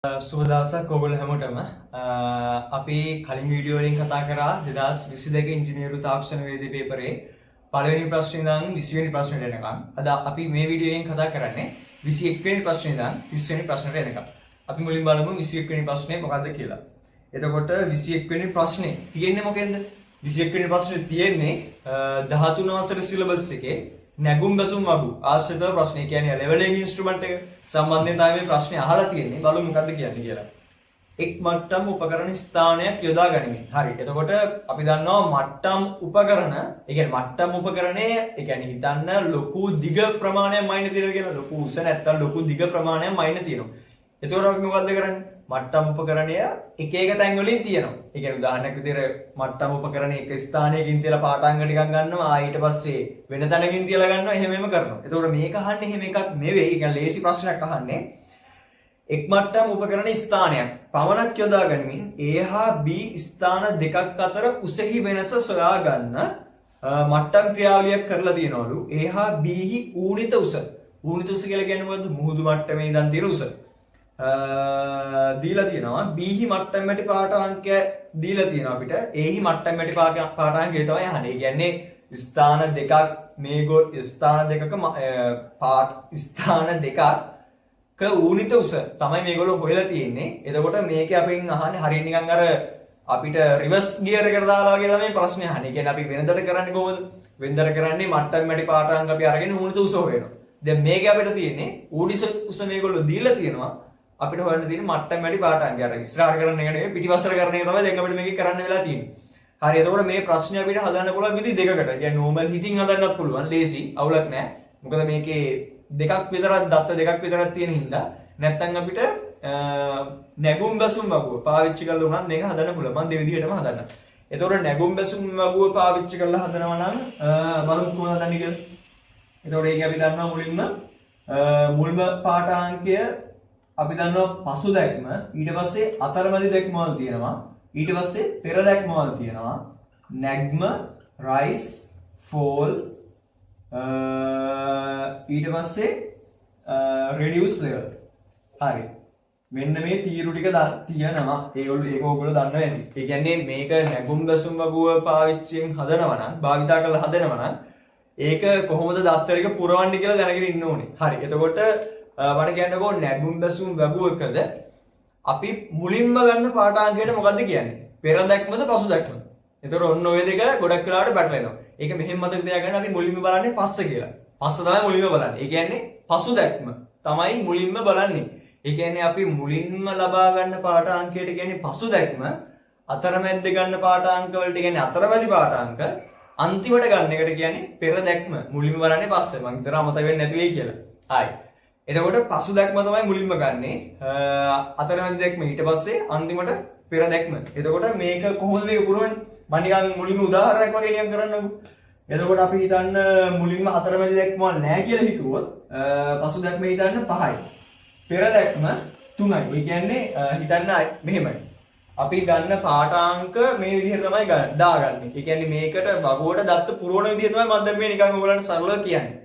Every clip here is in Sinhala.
සුබදවසක් ඔයගොල්ලෝ හැමෝටම අපි කලින් වීඩියෝ වලින් කතා කරා 2022 ඉංජිනේරු තාක්ෂණ වේදී පේපරේ පළවෙනි ප්‍රශ්නේ ඉඳන් 20 වෙනි ප්‍රශ්නෙට එනකම්. අද අපි මේ වීඩියෝයෙන් කතා කරන්නේ 21 වෙනි ප්‍රශ්නේ ඉඳන් 30 වෙනි ප්‍රශ්නට එනකම්. අපි මුලින් බලමු 21 වෙනි ප්‍රශ්නේ මොකක්ද කියලා. එතකොට 21 වෙනි ප්‍රශ්නේ තියෙන්නේ මොකෙන්ද? 21 වෙනි ප්‍රශ්නේ තියෙන්නේ 13 වසර සිලබස් එකේ නැගුම් බැසුම් වගු ආශ්‍රිත ප්‍රශ්නේ කියන්නේ ලෙවලින් ඉන්ස්ට්‍රුමන්ට් එක සම්බන්ධයෙන් තමයි මේ ප්‍රශ්නේ අහලා තියෙන්නේ. බලමු මොකද්ද කියන්නේ කියලා. එක් මට්ටම් උපකරණ ස්ථානයක් යොදා ගනිමින්. හරි. එතකොට අපි දන්නවා මට්ටම් උපකරණ, ඒ කියන්නේ මට්ටම් උපකරණය, ඒ කියන්නේ හිතන්න ලොකු දිග ප්‍රමාණයක් මයින් තියෙනවා කියලා. ලොකු උස නැත්තම් ලොකු දිග ප්‍රමාණයක් මයින් තියෙනවා. එතකොට අපි මොකද්ද කරන්නේ? මට්ටම් උපකරණය එක එක තැන් වලින් තියෙනවා. ඒ කියන්නේ උදාහරණයක් විදිහට මට්ටම් උපකරණ එක ස්ථානයකින් තියලා පාඨාංග ටිකක් ගන්නවා. ඊට පස්සේ වෙන තැනකින් තියලා ගන්නවා. එහෙම කරනවා. එතකොට මේක අහන්නේ එහෙම එකක් නෙවෙයි. ඒ කියන්නේ ලේසි ප්‍රශ්නයක් අහන්නේ. එක් මට්ටම් උපකරණ ස්ථානයක් පමණක් යොදා ගනිමින් A හා B ස්ථාන දෙකක් අතර උසෙහි වෙනස සොයා ගන්න මට්ටම් ක්‍රියාවලියක් කරලා තියනවලු. A හා B හි ඌනිත උස. ඌනිත උස කියලා කියන්නේ මොකද්ද? මුහුදු මට්ටමේ ඉඳන් තියෙන උස. දීලා තියෙනවා B හි මට්ටම් මැටි පාඨාංකය දීලා තියෙනවා අපිට. A හි මට්ටම් මැටි පාඨාංකය තමයි අහන්නේ. ඒ කියන්නේ ස්ථාන දෙකක් මේගොල්ල ස්ථාන දෙකක ස්ථාන දෙකක් ඌනිත උස තමයි මේගොල්ලෝ හොයලා තියෙන්නේ. එතකොට මේකේ අපෙන් අහන්නේ හරිය නිකන් අර අපිට රිවර්ස් ගියර් එකට දාලා වගේ තමයි ප්‍රශ්නේ අහන්නේ. කියන්නේ අපි වෙනදට කරන්නේ කොහොමද? වෙනදට කරන්නේ මට්ටම් මැටි පාඨාංක අපි අරගෙන ඌනිත උස හොයනවා. දැන් මේකේ අපිට තියෙන්නේ ඌනිත උස මේගොල්ලෝ දීලා තියෙනවා. අපිට හොයන්න තියෙන්නේ මට්ටම් මැටි පාඨාංකය. අර ඉස්සරහට කරන එක නෙවෙයි පිටිපස්සට කරන එක තමයි දැන් අපිට මේකේ කරන්න වෙලා තියෙන්නේ. හරි. එතකොට මේ ප්‍රශ්නේ අපිට හදන්න පුළුවන් විදි දෙකකට. කියන්නේ නෝමල් හිතින් හදන්නත් පුළුවන්. ලේසි. අවුලක් නැහැ. මොකද මේකේ දෙකක් විතරක් දත්ත දෙකක් විතරක් තියෙන හින්දා නැත්තම් අපිට නැගුම් බැසුම් වගුව පාවිච්චි කරලා උනත් මේක හදන්න පුළුවන්. මම දෙවිදිහටම හදන්න. එතකොට නැගුම් බැසුම් වගුව පාවිච්චි කරලා හදනවා නම් බලමු කොහොමද හදන්නේ කියලා. එතකොට ඒක අපි දන්නවා මුල්ම පාඨාංකය අපි දන්නවා පසු දැක්ම, ඊට පස්සේ අතරමැදි දැක්මවල තියෙනවා, ඊට පස්සේ පෙර දැක්මවල තියෙනවා, නැග්ම, රයිස්, ෆෝල්, ඊට පස්සේ රෙඩියුස් ලෙවල්. හරි. මෙන්න මේ තීරු ටික තියෙනවා. ඒක ඔයගොල්ලෝ දන්නවා ඇති. ඒ කියන්නේ මේක නැගුම් බැසුම් වගුව පාවිච්චියෙන් හදනවා නම්, භාවිතා කරලා හදනවා නම් ඒක කොහොමද දත්ත ටික පුරවන්නේ කියලා දැනගෙන ඉන්න ඕනේ. හරි. එතකොට මට කියන්නකෝ නැගුම් බැසුම් වගුවකද අපි මුලින්ම ගන්න පාඨාංකයට මොකද්ද කියන්නේ? පෙර දැක්මද පසු දැක්මද? එතකොට ඔන්න ඔය දෙක ගොඩක් වෙලාවට පැටලෙනවා. ඒක මෙහෙම මතක තියාගන්න අපි මුලින්ම බලන්නේ පස්ස කියලා. පස්ස තමයි මුලින්ම බලන්නේ. ඒ කියන්නේ පසු දැක්ම තමයි මුලින්ම බලන්නේ. ඒ කියන්නේ අපි මුලින්ම ලබා ගන්න පාඨාංකයට කියන්නේ පසු දැක්ම, අතරමැද්ද ගන්න පාඨාංක වලට කියන්නේ අතරමැදි පාඨාංක, අන්තිමට ගන්න එකට කියන්නේ පෙර දැක්ම. මුලින්ම බලන්නේ පස්සේ. මම හිතනවා මතක වෙන්නේ නැති වෙයි කියලා. හරි. එතකොට පසු දැක්ම තමයි මුලින්ම ගන්නෙ. අතරමැදි දැක්ම ඊට පස්සේ අන්තිමට පෙර දැක්ම. එතකොට මේක කොහොමද මේක පුරවන්නේ? මම නිකන් මුලින්ම උදාහරණයක් වගේ නිකන් කරන්නකෝ. එතකොට අපි හිතන්න මුලින්ම අතරමැදි දැක්ම නැහැ කියලා හිතුවොත් පසු දැක්ම හිතන්න 5යි. පෙර දැක්ම 3යි. ඒ කියන්නේ හිතන්න මෙහෙමයි. අපි ගන්න පාඨාංක මේ විදිහට තමයි දාගන්නේ. ඒ කියන්නේ මේකට වගුවට දත්ත පුරවන විදිහ තමයි මම දැන් මේ නිකන් ඔයගලන්ට සරලව කියන්නේ.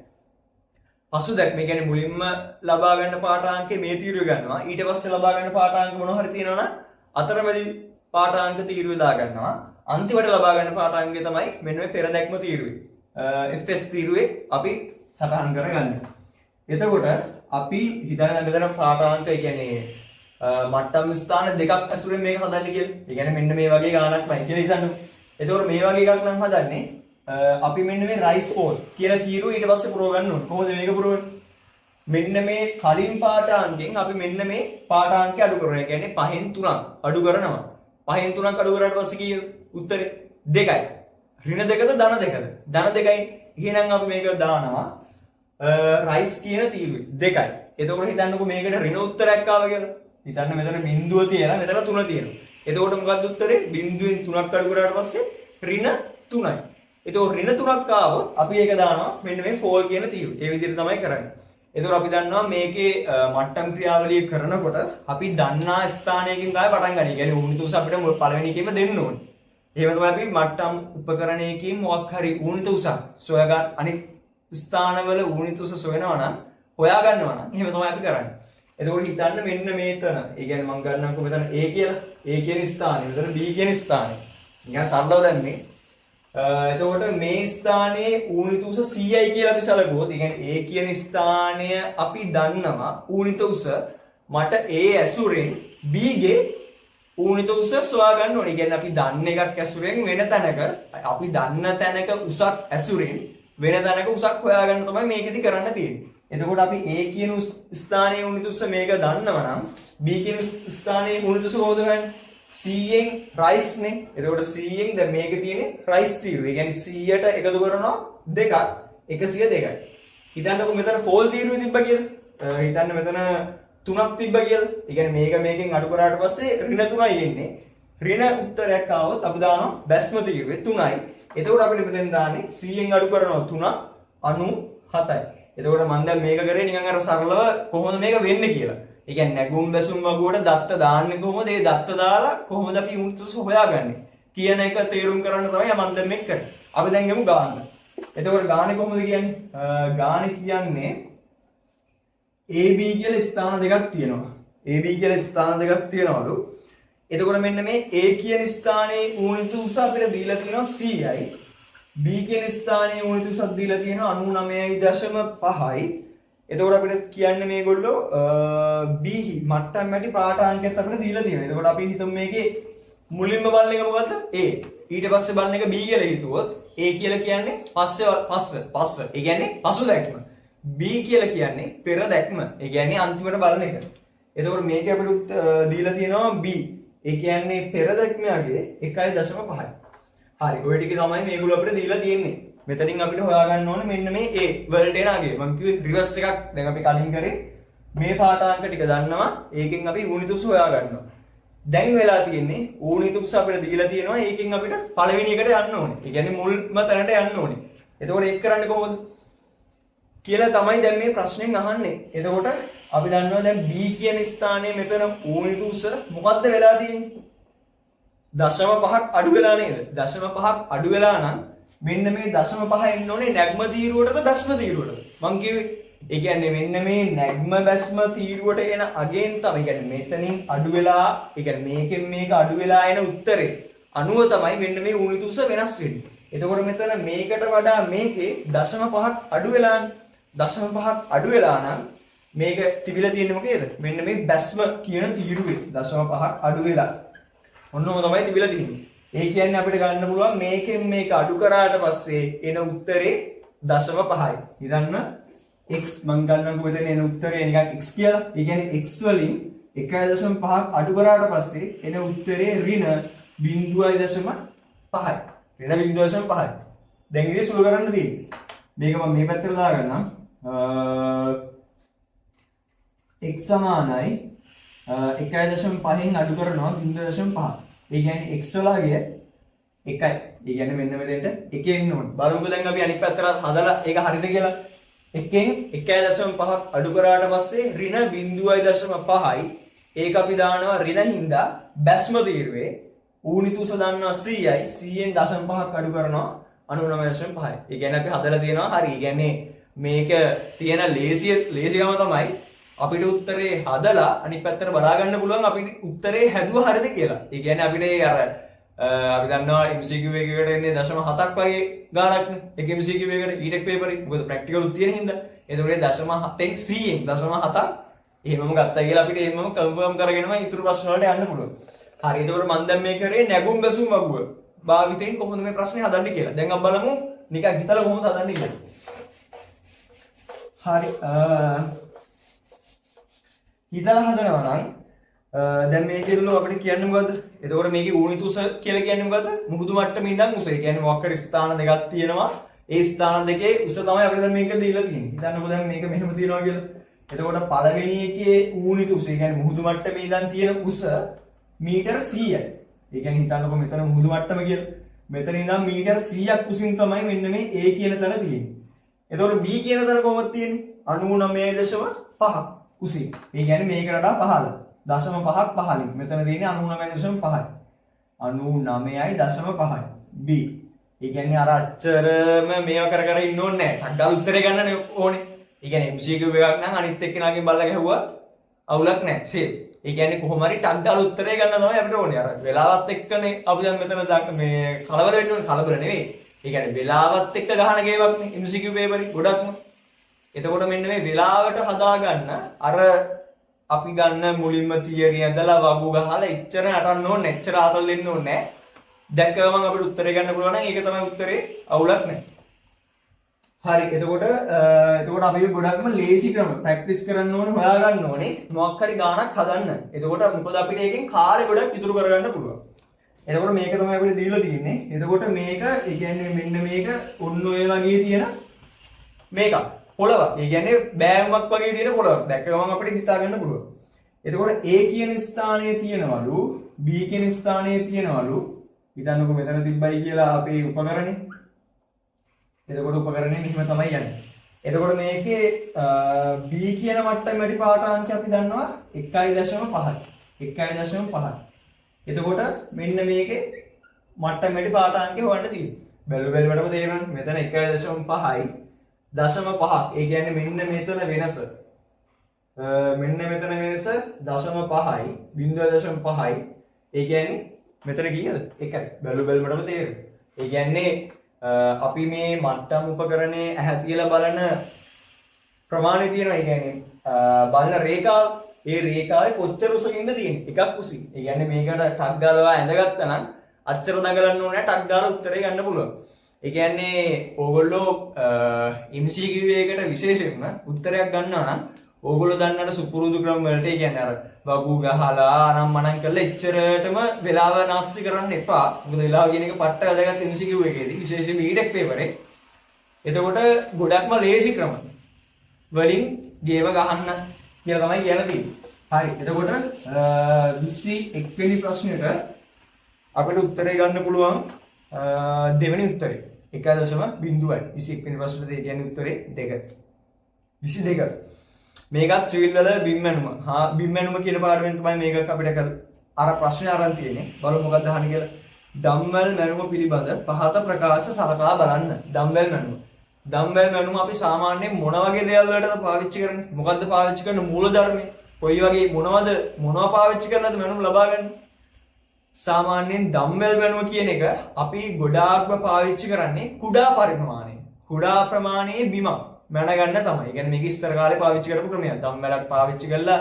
පසු දැක්ම කියන්නේ මුලින්ම ලබා ගන්න පාඨාංකේ මේ තීරුව ගන්නවා. ඊට පස්සේ ලබා ගන්න පාඨාංක මොනවා හරි තියෙනවනම් අතරමැදි පාඨාංක තීරුව දා ගන්නවා. අන්තිමට ලබා ගන්න පාඨාංකය තමයි මෙන්න මේ පෙර දැක්ම තීරුවේ. FS තීරුවේ අපි සටහන් කරගන්නේ. එතකොට අපි හිතන මෙතන පාඨාංක කියන්නේ මට්ටම් ස්ථාන දෙකක් ඇසුරෙන් මේක හදන්නේ කියලා. ඒ කියන්නේ මෙන්න මේ වගේ ගානක්මයි කියලා හිතන්නකෝ. එතකොට මේ වගේ එකක් නම් හදන්නේ අපි මෙන්න මේ රයිස් ෆෝල් කියලා තීරුව ඊට පස්සේ පුරව ගන්න ඕනේ. කොහොමද මේක පුරවන්නේ? මෙන්න මේ කලින් පාඨාංකෙන් අපි මෙන්න මේ පාඨාංකය අඩු කරනවා. ඒ කියන්නේ 5න් 3ක් අඩු කරනවා. 5න් 3ක් අඩු කරාට පස්සේ කීයද? උත්තරේ 2යි. ඍණ 2ද ධන 2ද? ධන 2යි. එහෙනම් අපි මේක දානවා රයිස් කියන තීරුවේ 2යි. එතකොට හිතන්නකෝ මේකට ඍණ උත්තරයක් ආවා කියලා. හිතන්න මෙතන බිඳුව තියෙනවා, මෙතන 3 තියෙනවා. එතකොට මොකක්ද උත්තරේ? බිඳුවෙන් 3ක් අඩු කරාට පස්සේ ඍණ 3යි. එතකොට ඍණ 3ක් ආවොත් අපි ඒක දානවා මෙන්න මේ ෆෝල් කියන තීරුව. ඒ විදිහට තමයි කරන්නේ. එතකොට අපි දන්නවා මේකේ මට්ටම් ක්‍රියාවලිය කරනකොට අපි දන්නා ස්ථානයකින් ගාය පටන් ගන්න. ඒ කියන්නේ ඌනිත උස අපිට පළවෙනි එකේම දෙන්න ඕනේ. එහෙම තමයි අපි මට්ටම් උපකරණයකින් මොකක් හරි ඌනිත උස සොයා ගන්න අනිත් ස්ථානවල ඌනිත උස සොයනවා නම් හොයා ගන්නවා නම් එහෙම තමයි අපි කරන්නේ. එතකොට හිතන්න මෙන්න මේතන. ඒ කියන්නේ මම ගන්නම්කෝ මෙතන A කියලා. A කියන ස්ථානේ. මෙතන B කියන ස්ථානේ. නිකන් සරලව දැම්මේ. එතකොට මේ ස්ථානයේ ඌනිත උස 100යි කියලා අපි සැලකුවොත්, ඒ කියන්නේ A කියන ස්ථානය අපි දන්නවා ඌනිත උස. මට A ඇසුරෙන් B ගේ ඌනිත උස සොයා ගන්න ඕනේ. කියන්නේ අපි දන්න එකක් ඇසුරෙන් වෙන තැනක, අපි දන්න තැනක උසක් ඇසුරෙන් වෙන තැනක උසක් හොයාගන්න තමයි මේකෙදි කරන්න තියෙන්නේ. එතකොට අපි A කියන ස්ථානයේ ඌනිත උස මේක දන්නවා නම් B කියන ස්ථානයේ ඌනිත උස කොහොමද හොයන්නේ? 100න් රයිස් නේ. එතකොට 100න් දැන් මේකේ තියෙන්නේ රයිස් තීරුව. ඒ කියන්නේ 100ට එකතු කරනවා 2ක් 102යි. හිතන්නකෝ මෙතන ෆෝල් තීරුව තිබ්බා කියලා. හිතන්න මෙතන 3ක් තිබ්බා කියලා. ඒ කියන්නේ මේක මේකෙන් අඩු කරාට පස්සේ ඍණ 3යි එන්නේ. ඍණ උත්තරයක් ආවොත් අපි දානවා බැස්ම තීරුවේ 3යි. එතකොට අපිට මෙතෙන් දාන්නේ 100න් අඩු කරනවා 3 97යි. එතකොට මම දැන් මේක කරේ නිකන් අර සරලව කොහොමද මේක වෙන්නේ කියලා. ඒ කියන්නේ නැගුම් බැසුම් වගුවට දත්ත දාන්නේ කොහොමද? ඒ දත්ත දාලා කොහොමද අපි ඌනිත උස හොයාගන්නේ කියන එක තේරුම් කරන්න තමයි මම දැන් මේක කරන්නේ. අපි දැන් ගමු ගාන. එතකොට ගානේ කොහොමද කියන්නේ? ගානේ කියන්නේ AB කියලා ස්ථාන දෙකක් තියෙනවා. AB කියලා ස්ථාන දෙකක් තියෙනවලු. එතකොට මෙන්න මේ A කියන ස්ථානයේ ඌනිත උස අපිට දීලා තියෙනවා 100යි. B කියන ස්ථානයේ ඌනිත උසක් දීලා තියෙනවා 99.5යි. එතකොට අපිට කියන්නේ මේගොල්ලෝ B මට්ටම් මැටි පාඨාංකයත් අපිට දීලා තියෙනවා. එතකොට අපි හිතමු මේකේ මුලින්ම බලන එක මොකද්ද? A. ඊට පස්සේ බලන එක B කියලා හිතුවොත් A කියලා කියන්නේ පස්ස. ඒ කියන්නේ පසු දැක්ම. B කියලා කියන්නේ පෙර දැක්ම. ඒ කියන්නේ අන්තිමට බලන එක. එතකොට මේක අපිට දීලා තියෙනවා B. ඒ කියන්නේ පෙර දැක්මගේ 1.5යි. හරි. ඔය ටික තමයි මේගොල්ලෝ අපිට දීලා තියෙන්නේ. මෙතනින් අපිට හොයාගන්න ඕනේ මෙන්න මේ A වලට එන අගේ. මම කිව්වේ රිවර්ස් එකක්. දැන් අපි කලින් කරේ මේ පාඨාංක ටික දන්නවා. ඒකෙන් අපි ඌනිත උස හොයාගන්නවා. දැන් වෙලා තියෙන්නේ ඌනිත උස අපිට දීලා තියෙනවා. ඒකෙන් අපිට පළවෙනි එකට යන්න ඕනේ. ඒ කියන්නේ මුල්ම තැනට යන්න ඕනේ. එතකොට ඒක කරන්නේ කොහොමද කියලා තමයි දැන් මේ ප්‍රශ්نين අහන්නේ. එතකොට අපි දන්නවා දැන් B කියන ස්ථානයේ මෙතන ඌනිත උස මොකද්ද වෙලා තියෙන්නේ? 0.5ක් අඩු වෙලා නේද? 0.5ක් අඩු වෙලා නම් මෙන්න මේ 0.5 එන්න ඕනේ නැග්ම තීරුවටද බැස්ම තීරුවටද? මං කිව්වේ ඒ කියන්නේ මෙන්න මේ නැග්ම බැස්ම තීරුවට එන අගෙන් තමයි කියන්නේ මෙතනින් අඩු වෙලා ඒ කියන්නේ මේකෙන් මේක අඩු වෙලා එන උත්තරේ අනුව තමයි මෙන්න මේ ඌනිත උස වෙනස් වෙන්නේ. එතකොට මෙතන මේකට වඩා මේකේ 0.5ක් අඩු වෙලානේ. 0.5ක් අඩු වෙලා නම් මේක තිබිලා තියෙන්නේ මොකේද? මෙන්න මේ බැස්ම කියන තීරුවේ 0.5ක් අඩු වෙලා. ඔන්නෝම තමයි තිබිලා තියෙන්නේ. ඒ කියන්නේ අපිට ගන්න පුළුවන් මේකෙන් මේක අඩු කරාට පස්සේ එන උත්තරේ 0.5යි. හිතන්න x මං ගන්නකො මෙතන එන උත්තරේ නිකන් x කියලා. ඒ කියන්නේ x වලින් 1.5ක් අඩු කරාට පස්සේ එන උත්තරේ ඍණ 0.5යි. ඍණ 0.5යි. දැන් ඉතින් සුළු කරන්න තියෙන්නේ. මේක මම මේ පැත්තට දාගන්නම්. x සමානයි 1.5න් අඩු කරනවා 0.5. ඒ කියන්නේ x වලගේ 1යි. ඒ කියන්නේ මෙන්න මෙතෙන්ට 1 එන්න ඕනේ. බලමුකෝ දැන් අපි අනිත් පැත්තට හදලා ඒක හරිද කියලා. 1න් 1.5ක් අඩු කරාට පස්සේ ඍණ 0.5යි. ඒක අපි දානවා ඍණ හින්දා බැස්ම තීරුවේ ඌනිත උස දන්නවා 100යි. 100න් 0.5ක් අඩු කරනවා 99.5යි. ඒ කියන්නේ අපි හදලා තියෙනවා හරි. ඒ කියන්නේ මේක තියෙන ලේසිකම තමයි අපිට උත්තරේ හදලා අනිත් පැත්තට බලා ගන්න පුළුවන් අපිට උත්තරේ හැදුවා හරිද කියලා. ඒ කියන්නේ අපිට අර අපි දන්නවා MCQ එකකට එන්නේ 0.7ක් වගේ ගාණක් නේ. එක MCQ එකකට ඊටෙක් පේපරේ. මොකද ප්‍රැක්ටිකල් උත් තියෙන හින්දා. එතකොට 0.7න් 100න් 0.7ක් එහෙමම ගත්තා කියලා අපිට එහෙමම කන්ෆර්ම් කරගෙනම ඊටු ප්‍රශ්න වලට යන්න පුළුවන්. හරි. එතකොට මම දැන් මේ කරේ නැගුම් බැසුම් වගුව භාවිතයෙන් කොහොමද මේ ප්‍රශ්නේ හදන්නේ කියලා. දැන් අපි බලමු නිකන් හිතලා කොහොමද හදන්නේ කියලා. හරි. හිතලා හදනවා නම් දැන් මේකෙල්ලෝ අපිට කියන්නේ මොකද්ද? එතකොට මේකේ ඌනිත උස කියලා කියන්නේ මොකද්ද? මුහුදු මට්ටමේ ඉඳන් උස. ඒ කියන්නේ මොකක් හරි ස්ථාන දෙකක් තියෙනවා. ඒ ස්ථාන දෙකේ උස තමයි අපිට දැන් මේක දීලා තියෙන්නේ. හිතන්නකෝ දැන් මේක මෙහෙම තියෙනවා කියලා. එතකොට පළවෙනි එකේ ඌනිත උස, ඒ කියන්නේ මුහුදු මට්ටමේ ඉඳන් තියෙන උස මීටර් 100යි. ඒ කියන්නේ හිතන්නකෝ මෙතන මුහුදු මට්ටම කියලා. මෙතන ඉඳන් මීටර් 100ක් උසින් තමයි මෙන්න මේ A කියන තැන තියෙන්නේ. එතකොට B කියන තැන කොහොමද තියෙන්නේ? 99.5 උසින්. ඒ කියන්නේ මේකට වඩා පහළ. 0.5ක් පහළින්. මෙතන තියෙන්නේ 99.5යි. 99.5යි. B. ඒ කියන්නේ අර අච්චරම මේව කර කර ඉන්න ඕනේ නැහැ. ටක් ගාලා උත්තරේ ගන්නනේ ඕනේ. ඒ කියන්නේ MCQ එකක් නම් අනිත් එක්කෙනාගෙන් බලලා ගැහුවා අවුලක් නැහැ ෂේප්. ඒ කියන්නේ කොහොම හරි ටක් ගාලා උත්තරේ ගන්න තමයි අපිට ඕනේ. අර වෙලාවත් එක්කනේ අපි දැන් මෙතන මේ කලබල වෙන්න ඕනේ. කලබල නෙවෙයි. ඒ කියන්නේ වෙලාවත් එක්ක ගහන ගේමක් නේ MCQ පේපරේ ගොඩක්ම. එතකොට මෙන්න මේ වෙලාවට හදාගන්න අර අපි ගන්න මුලින්ම තියරි ඇඳලා වගු ගහලා එච්චර නටන්න ඕනේ නැහැ. එච්චර ආතල් දෙන්න ඕනේ නැහැ. දැක්ක ගමන් අපිට උත්තරේ ගන්න පුළුවන් නම් ඒක තමයි උත්තරේ. අවුලක් නැහැ. හරි එතකොට අපි ගොඩක්ම ලේසි ක්‍රම ප්‍රැක්ටිස් කරන්න ඕනේ හොයා ගන්න ඕනේ මොකක් හරි ගාණක් හදන්න. එතකොට මොකද අපිට ඒකෙන් කාලේ ගොඩක් ඉතුරු කරගන්න පුළුවන්. එතකොට මේක තමයි අපිට දීලා තියෙන්නේ. එතකොට මේක ඒ කියන්නේ මෙන්න මේක ඔන්න ඔය වගේ තියෙන මේක පොළවක්. ඒ කියන්නේ බෑවුමක් වගේ තියෙන පොළවක්. දැක්ක ගමන් අපිට හිතා ගන්න පුළුවන්. එතකොට A කියන ස්ථානයේ තියෙනවලු B කියන ස්ථානයේ තියෙනවලු හිතන්නකෝ මෙතන තිබ්බයි කියලා අපේ උපකරණේ. එතකොට උපකරණය මෙහිම තමයි යන්නේ. එතකොට මේකේ B කියන මට්ටමේ වැඩි පාඨාංකය අපි දන්නවා 1.5යි. 1.5යි. එතකොට මෙන්න මේකේ මට්ටමේ වැඩි පාඨාංකය හොයන්න තියෙනවා. බැලුවටම තේරෙනවා මෙතන 1.5යි. 0.5. ඒ කියන්නේ මෙන්න මෙතන වෙනස. මෙන්න මෙතන වෙනස 0.5යි. 0.5යි. ඒ කියන්නේ මෙතන කීයද? 1යි. බැලුවටම තේරෙනවා. ඒ කියන්නේ අපි මේ මට්ටම් උපකරණයේ ඇහැ තියලා බලන ප්‍රමාණය තියෙනවා. ඒ කියන්නේ බලන රේඛාව ඒ රේඛාවේ කොච්චර උසකින්ද තියෙන්නේ? එකක් උසින්. ඒ කියන්නේ මේකට ටක් ගාලා ඇඳගත්තා නම් අච්චර දඟලන්න ඕනේ නැහැ. ටක් ගාලා උත්තරේ ගන්න පුළුවන්. ඒ කියන්නේ ඕගොල්ලෝ MCQ එකකට විශේෂයෙන්ම උත්තරයක් ගන්නවා නම් ඕගොල්ලෝ දන්නට සුපුරුදු ක්‍රම වලට ඒ කියන්නේ අර වගු ගහලා අනම් මනම් කරලා එච්චරටම වෙලාව නාස්ති කරන්න එපා. මොකද වෙලාව කියන එක පට්ට වැදගත් MCQ එකේදී විශේෂයෙන් B.Tech පේපරේ. එතකොට ගොඩක්ම ලේසි ක්‍රම වලින් ගේම ගහන්න කියලා තමයි කියන්න තියෙන්නේ. හරි. එතකොට 21 වෙනි ප්‍රශ්නෙට අපිට උත්තරේ ගන්න පුළුවන් දෙවෙනි උත්තරේ 1.0යි. 21 වෙනි ප්‍රශ්නෙට ඒ කියන්නේ උත්තරේ 2. 22. මේකත් සිවිල් වල බිම් ඇනුම. බිම් ඇනුම කියන පාඩමෙන් තමයි මේක අපිට අර ප්‍රශ්නේ අරන් තියෙන්නේ. බලමු මොකක්ද අහන්නේ කියලා. ඩම්බෙල් මැනුම පිළිබඳ පහත ප්‍රකාශ සලකා බලන්න. ඩම්බෙල් මැනුම. ඩම්බෙල් මැනුම අපි සාමාන්‍යයෙන් මොන වගේ දේවල් වලටද පාවිච්චි කරන්නේ? මොකද්ද පාවිච්චි කරන මූලධර්මය? කොයි වගේ මොනවා පාවිච්චි කරලාද මැනුම ලබා ගන්නේ? සාමාන්‍යයෙන් ඩම්බෙල් මැනුම කියන එක අපි ගොඩාක්ම පාවිච්චි කරන්නේ කුඩා පරිමාණය. කුඩා ප්‍රමාණයේ බිමක් මැනගන්න තමයි. කියන්නේ මේක ඉස්සර කාලේ පාවිච්චි කරපු ක්‍රමයක්. දම්වැලක් පාවිච්චි කරලා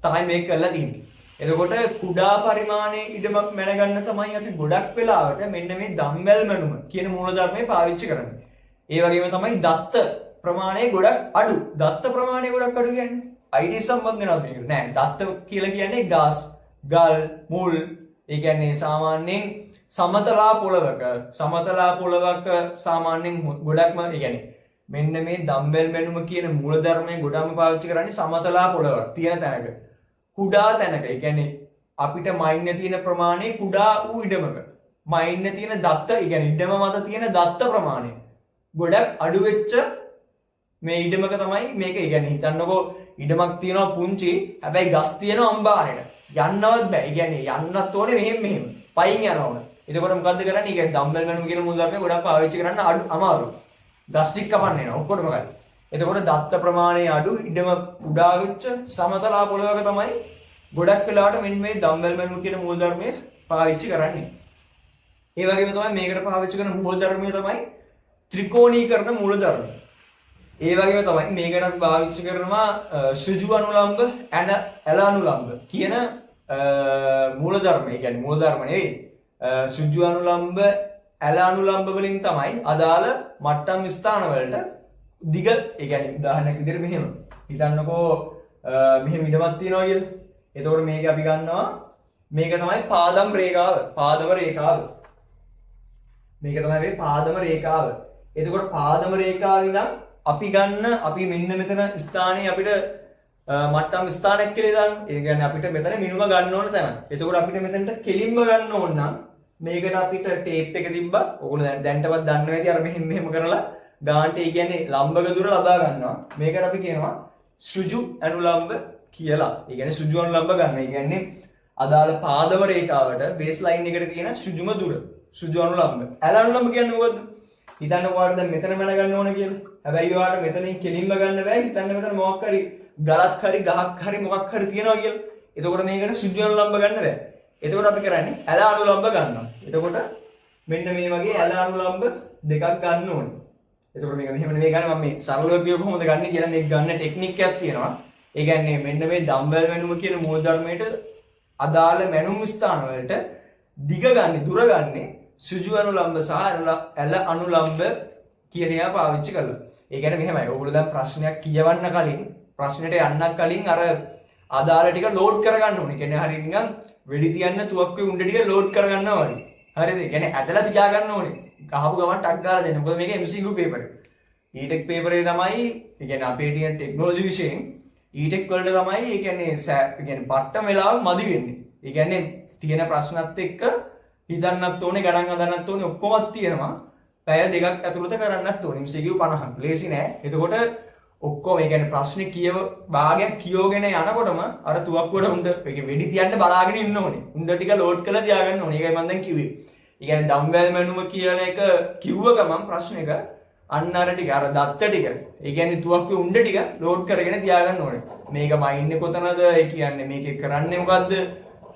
තමයි මේක කරලා තියෙන්නේ. එතකොට කුඩා පරිමාණයේ ඉඩමක් මැනගන්න තමයි අපි ගොඩක් වෙලාවට මෙන්න මේ දම්වැල් මැනුම කියන මූලධර්මය පාවිච්චි කරන්නේ. ඒ වගේම තමයි දත්ත ප්‍රමාණය ගොඩක් අඩු. දත්ත ප්‍රමාණය ගොඩක් අඩු කියන්නේ ID සම්බන්ධ වෙනවද මේකට? නෑ. දත්ත කියලා කියන්නේ ගස්, ගල්, මුල්. ඒ කියන්නේ සාමාන්‍යයෙන් සමතලා පොළවක සාමාන්‍යයෙන් ගොඩක්ම ඒ කියන්නේ මෙන්න මේ දම්බෙල් මැනුම කියන මූලධර්මය ගොඩක්ම පාවිච්චි කරන්නේ සමතලා පොළවක් තියෙන තැනක. කුඩා තැනක. ඒ කියන්නේ අපිට මයින්න තියෙන ප්‍රමාණය කුඩා වූ ඉඩමක. මයින්න තියෙන දත්ත, ඒ කියන්නේ ඉඩම මත තියෙන දත්ත ප්‍රමාණය ගොඩක් අඩු වෙච්ච මේ ඉඩමක තමයි මේක. ඒ කියන්නේ හිතන්නකෝ ඉඩමක් තියෙනවා පුංචි. හැබැයි ගස් තියෙනවා අම්බාරේට. යන්නවත් බෑ. ඒ කියන්නේ යන්නත් ඕනේ මෙහෙම. පයින් යනවා ඕන. එතකොට මොකද්ද කරන්නේ? ඒ කියන්නේ දම්බෙල් මැනුම කියන මූලධර්මය ගොඩක් පාවිච්චි කරන්න අමාරුයි. දස් ටික කපන්න එනවා ඔක්කොටම ගන්න. එතකොට දත්ත ප්‍රමාණය අඩු ඉඩම උඩා වෙච්ච සමතලා පොළවක තමයි ගොඩක් වෙලාවට මෙන්න මේ දම්බෙල් මැනුම කියන මූලධර්මය පාවිච්චි කරන්නේ. ඒ වගේම තමයි මේකට පාවිච්චි කරන මූලධර්මය තමයි ත්‍රිකෝණීකරණ මූලධර්මය. ඒ වගේම තමයි මේකට අපි පාවිච්චි කරනවා ඍජු අනුලම්බ ඇල අනුලම්බ කියන මූලධර්මය. ඒ කියන්නේ මූලධර්ම නෙවෙයි. ඍජු අනුලම්බ ඇල අනුලම්බ වලින් තමයි අදාළ මට්ටම් ස්ථාන වලට දිග. ඒ කියන්නේ උදාහරණයක් විදිහට මෙහෙම හිතන්නකෝ මෙහෙම ඉඩමක් තියෙනවා කියලා. එතකොට මේක අපි ගන්නවා මේක තමයි පාදම් රේඛාව. මේක තමයි මේ පාදම රේඛාව. එතකොට පාදම රේඛාව ඉඳන් අපි මෙන්න මෙතන ස්ථානයේ අපිට මට්ටම් ස්ථානයක් කියලා දාන්න. ඒ කියන්නේ අපිට මෙතන මිනුම ගන්න ඕන තැන. එතකොට අපිට මෙතනට කෙලින්ම ගන්න ඕන නම් මේකට අපිට ටේප් එක තිබ්බා. ඕගොල්ලෝ දැන්ටවත් දන්නවා ඇති අර මෙහෙම කරලා ගාන්ට ඒ කියන්නේ ලම්බක දුර ලබා ගන්නවා. මේකට අපි කියනවා ඍජු අනුලම්බ කියලා. ඒ කියන්නේ ඍජු අනුලම්බ ගන්න. ඒ කියන්නේ අදාළ පාදම රේඛාවට බේස් ලයින් එකට තියෙන ඍජුම දුර. ඍජු අනුලම්බ. ඇල අනුලම්බ කියන්නේ මොකද්ද? හිතන්න ඔයාලට දැන් මෙතන මැන ගන්න ඕන කියලා. හැබැයි ඔයාලට මෙතනින් කෙලින්ම ගන්න බෑ. හිතන්න මෙතන මොකක් හරි ගලක් හරි ගහක් හරි මොකක් හරි තියෙනවා කියලා. එතකොට මේකට සුජු අනුලම්බ ගන්න බෑ. එතකොට අපි කරන්නේ ඇල අනුලම්බ ගන්නවා. එතකොට මෙන්න මේ වගේ ඇල අනුලම්බ දෙකක් ගන්න ඕනේ. එතකොට මේක මෙහෙම නෙමෙයි ගන්න මම මේ සරලව කියව කොහොමද ගන්න කියලා මේක ගන්න ටෙක්නික් එකක් තියෙනවා. ඒ කියන්නේ මෙන්න මේ ඩම්බල් මැනුම කියන මූල ධර්මයට අදාළ මැනුම් ස්ථාන වලට දිග ගන්න දුර ගන්නේ සුජු අනුලම්බ සහ ඇල අනුලම්බ කියන ඒවා පාවිච්චි කරලා. ඒ කියන්නේ මෙහෙමයි. ඔයගොල්ලෝ දැන් ප්‍රශ්නයක් කියවන්න කලින් ප්‍රශ්නෙට යන්නක් කලින් අර අදාළ ටික ලෝඩ් කරගන්න ඕනේ. කියන්නේ හරිය නිකන් වෙඩි තියන්න තුවක්කුවේ උණ්ඩ ටික ලෝඩ් කරගන්නවා වගේ. හරිද? ඒ කියන්නේ ඇදලා තියා ගන්න ඕනේ. කහපු ගමන් ටක් ගාලා දෙන්න. මොකද මේක MCQ පේපර්. E-Tech පේපරේ තමයි ඒ කියන්නේ අපේ තියෙන ටෙක්නොලොජි විෂයෙන් E-Tech වලට තමයි ඒ කියන්නේ පට්ටම වෙලාව මදි වෙන්නේ. ඒ කියන්නේ තියෙන ප්‍රශ්නත් එක්ක හිතන්නත් ඕනේ, ගණන් හදන්නත් ඕනේ, ඔක්කොමත් තියෙනවා. පැය දෙකක් ඇතුළත කරන්නත් ඕනේ. MCQ 50ක්. ලේසි නෑ. එතකොට ඔක්කොම ඒ කියන්නේ ප්‍රශ්නේ කියව භාගයක් කියවගෙන යනකොටම අර තුවක්කුවට උණ්ඩ ඒක වෙඩි තියන්න බලාගෙන ඉන්න ඕනේ. උණ්ඩ ටික ලෝඩ් කරලා තියාගන්න ඕනේ. ඒකයි මම දැන් කිව්වේ. ඒ කියන්නේ ඩම්බෙල් මැනුම කියන එක කිව්ව ගමන් ප්‍රශ්නෙක අන්න අර ටික අර දත්ත ටික ඒ කියන්නේ තුවක්කුවේ උණ්ඩ ටික ලෝඩ් කරගෙන තියාගන්න ඕනේ. මේක මයින්නේ කොතනද? ඒ කියන්නේ මේකේ කරන්නේ මොකද්ද?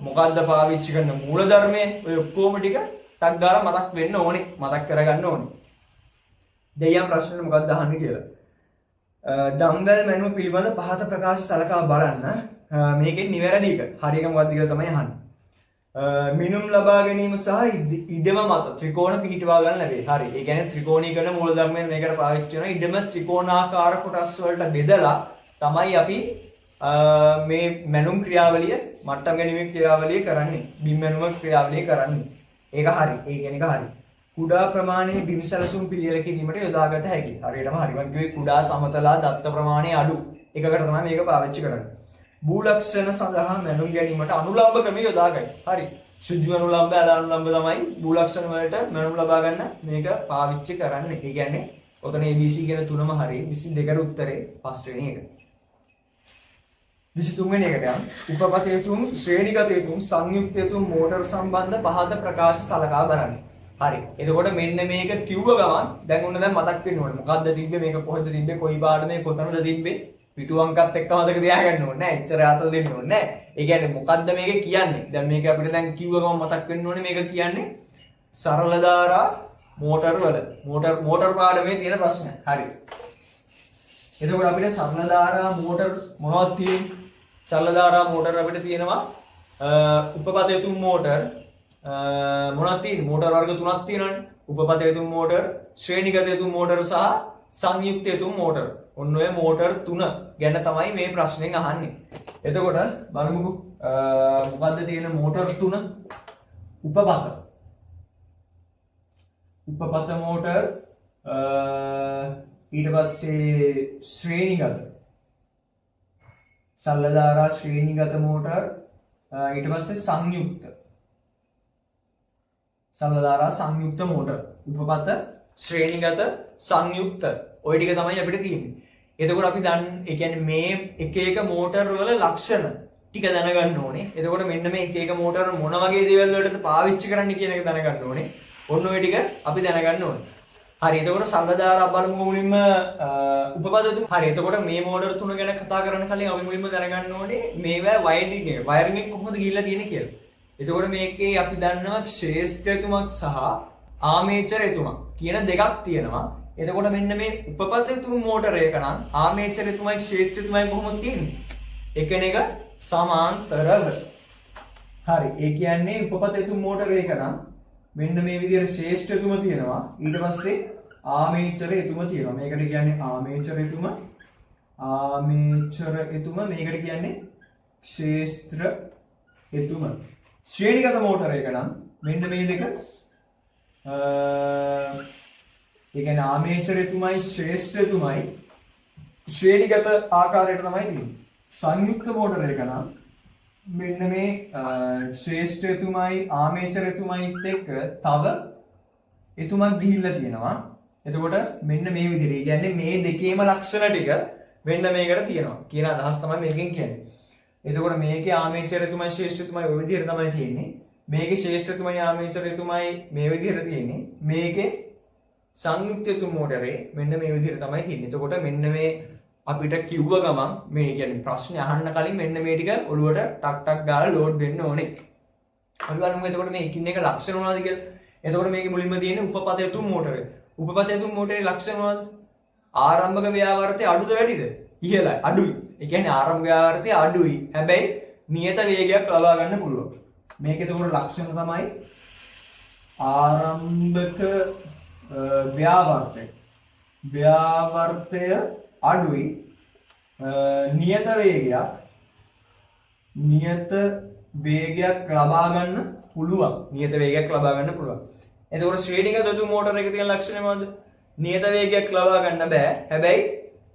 මොකද්ද පාවිච්චි කරන මූලධර්මයේ ඔය ඔක්කොම ටික ටක් ගාලා මතක් වෙන්න ඕනේ. මතක් කරගන්න ඕනේ. දෙයියන් ප්‍රශ්නෙට මොකක්ද අහන්නේ කියලා. ඩම්බෙල් මැනුම පිළිබඳ පහත ප්‍රකාශ සලකා බලන්න. මේකෙන් නිවැරදි එක. හරි එක මොකක්ද කියලා තමයි අහන්නේ. මිනුම් ලබා ගැනීම සහ ඉඩම මත ත්‍රිකෝණ පිහිටවා ගන්න ලැබේ. හරි. ඒ කියන්නේ ත්‍රිකෝණීකරණ මූලධර්මයෙන් මේකට පාවිච්චි කරන ඉඩම ත්‍රිකෝණාකාර කොටස් වලට බෙදලා තමයි අපි මේ මැනුම් ක්‍රියාවලිය මට්ටම් ගැනීමේ ක්‍රියාවලිය කරන්නේ. බිම් මැනුම ක්‍රියාවලිය කරන්නේ. ඒක හරි. ඒ කියන්නේ හරි. කුඩා ප්‍රමාණයේ බිම් සැලසුම් පිළියෙල කිරීමට යොදාගත හැකියි. හරියටම හරි. මම කිව්වේ කුඩා සමතලා දත්ත ප්‍රමාණය අඩු එකකට තමයි මේක පාවිච්චි කරන්නේ. භූලක්ෂණ සඳහා මැනුම් ගැනීමට අනුලම්බ ක්‍රමය යොදාගන්න. හරි. සුජු අනුලම්බ ඇල අනුලම්බ තමයි භූලක්ෂණ වලට මැනුම් ලබා ගන්න මේක පාවිච්චි කරන්නේ. ඒ කියන්නේ ඔතන ABC කියන තුනම හරි. 22ට උත්තරේ පස්වෙනි එක. 23 වෙනි එකට යන්න. උපපත හේතුන්, ශ්‍රේණිගත හේතුන්, සංයුක්ත හේතුන්, මෝටර සම්බන්ධ පහත ප්‍රකාශ සලකා බලන්න. හරි. එතකොට මෙන්න මේක කිව්ව ගමන් දැන් ඔන්න දැන් මතක් වෙන්න ඕනේ. මොකද්ද තිබ්බේ? මේක කොහෙද තිබ්බේ? කොයි පාඩමේ කොතනද තිබ්බේ? පිටු අංකත් එක්ක මතක තියාගන්න ඕනේ නෑ. එච්චර ආතල් දෙන්න ඕනේ නෑ. ඒ කියන්නේ මොකද්ද මේක කියන්නේ? දැන් මේක අපිට දැන් කිව්ව ගමන් මතක් වෙන්න ඕනේ මේක කියන්නේ සරල ධාරා මෝටර වල. මෝටර පාඩමේ තියෙන ප්‍රශ්නයක්. හරි. එතකොට අපිට සරල ධාරා මෝටර මොනවද තියෙන්නේ? සරල ධාරා මෝටර අපිට තියෙනවා උපපත හේතුන් මෝටර මොනවද තියෙන්නේ? මෝටර වර්ග තුනක් තියෙනවානේ. උපපත හේතුන් මෝටර, ශ්‍රේණිගත හේතුන් මෝටර සහ සංයුක්ත හේතුන් මෝටර. ඔන්න ඔය මෝටර තුන ගැන තමයි මේ ප්‍රශ්නෙන් අහන්නේ. එතකොට බලමුකෝ මොකද්ද තියෙන මෝටර තුන? උපපත මෝටර ඊට පස්සේ ශ්‍රේණිගත සරල ධාරා ශ්‍රේණිගත මෝටර ඊට පස්සේ සංයුක්ත සරල ධාරා සංයුක්ත මෝටර උපපත ශ්‍රේණිගත සංයුක්ත ඔය ටික තමයි අපිට තියෙන්නේ. එතකොට අපි ඒ කියන්නේ මේ එක එක මෝටර වල ලක්ෂණ ටික දැනගන්න ඕනේ. එතකොට මෙන්න මේ එක එක මෝටර මොන වගේ දේවල් වලටද පාවිච්චි කරන්න කියන එක දැනගන්න ඕනේ. ඔන්න ඔය ටික අපි දැනගන්න ඕනේ. හරි. එතකොට සරල ධාරා බලමු මුලින්ම උපපත තුන. හරි. එතකොට මේ මෝටර තුන ගැන කතා කරන්න කලින් අපි මුලින්ම දැනගන්න ඕනේ මේවා වයරින්ග් එක කොහොමද ගිහිල්ලා තියෙන්නේ කියලා. එතකොට මේකේ අපි දන්නවා ශ්‍රේෂ්ඨතුමක් සහ ආමේචරතුමක් කියන දෙකක් තියෙනවා. එතකොට මෙන්න මේ උපපතතුම් මෝටරයක නම් ආමේචරතුමයි ශ්‍රේෂ්ඨතුමයි කොහොමද තියෙන්නේ? එකිනෙක සමාන්තරව. හරි. ඒ කියන්නේ උපපතතුම් මෝටරයක නම් මෙන්න මේ විදිහට ශ්‍රේෂ්ඨතුම තියෙනවා. ඊට පස්සේ ආමේචරතුම තියෙනවා. මේකට කියන්නේ ආමේචරතුම. මේකට කියන්නේ ශ්‍රේෂ්ඨතුම. ශ්‍රේණිගත මෝටරයක නම් මෙන්න මේ දෙක ඒ කියන්නේ ආමේචරතුමයි ශ්‍රේෂ්ඨතුමයි ශ්‍රේණිගත ආකාරයට තමයි තියෙන්නේ. සංයුක්ත මෝටරයක නම් මෙන්න මේ ශ්‍රේෂ්ඨතුමයි ආමේචරතුමයිත් එක්ක තව එතුමක් ගිහිල්ලා තියෙනවා. එතකොට මෙන්න මේ විදිහට. ඒ කියන්නේ මේ දෙකේම ලක්ෂණ ටික මෙන්න මේකට තියෙනවා කියන අදහස් තමයි මේකෙන් කියන්නේ. එතකොට මේකේ ආමේචරතුමයි ශ්‍රේෂ්ඨතුමයි ඔය විදිහට තමයි තියෙන්නේ. මේකේ ශ්‍රේෂ්ඨතුමයි ආමේචරතුමයි මේ විදිහට තියෙන්නේ. මේකේ සංයුක්තතුම් මෝටරේ මෙන්න මේ විදිහට තමයි තියෙන්නේ. එතකොට මෙන්න මේ අපිට කිව්ව ගමන් මේ කියන්නේ ප්‍රශ්නේ අහන්න කලින් මෙන්න මේ ටික ඔළුවට ටක් ටක් ගාලා ලෝඩ් වෙන්න ඕනේ. අපි බලමු එතකොට මේ එකින් එක ලක්ෂණ මොනවද කියලා. එතකොට මේකේ මුලින්ම තියෙන්නේ උපපත යතුම් මෝටරය. උපපත යතුම් මෝටරේ ලක්ෂණ මොනවද? ආරම්භක ව්‍යාවර්තය අඩුද වැඩිද? ඉහළයි. අඩුයි. ඒ කියන්නේ ආරම්භක ව්‍යාවර්තය අඩුයි. හැබැයි නියත වේගයක් ලබා ගන්න පුළුවන්. මේක එතකොට ලක්ෂණ තමයි ආරම්භක ව්‍යාවර්තය අඩුයි, නියත වේගයක් ලබා ගන්න පුළුවන්. එතකොට ශ්‍රේණික දතු මෝටර එකේ තියෙන ලක්ෂණය මොකද්ද? නියත වේගයක් ලබා ගන්න බෑ. හැබැයි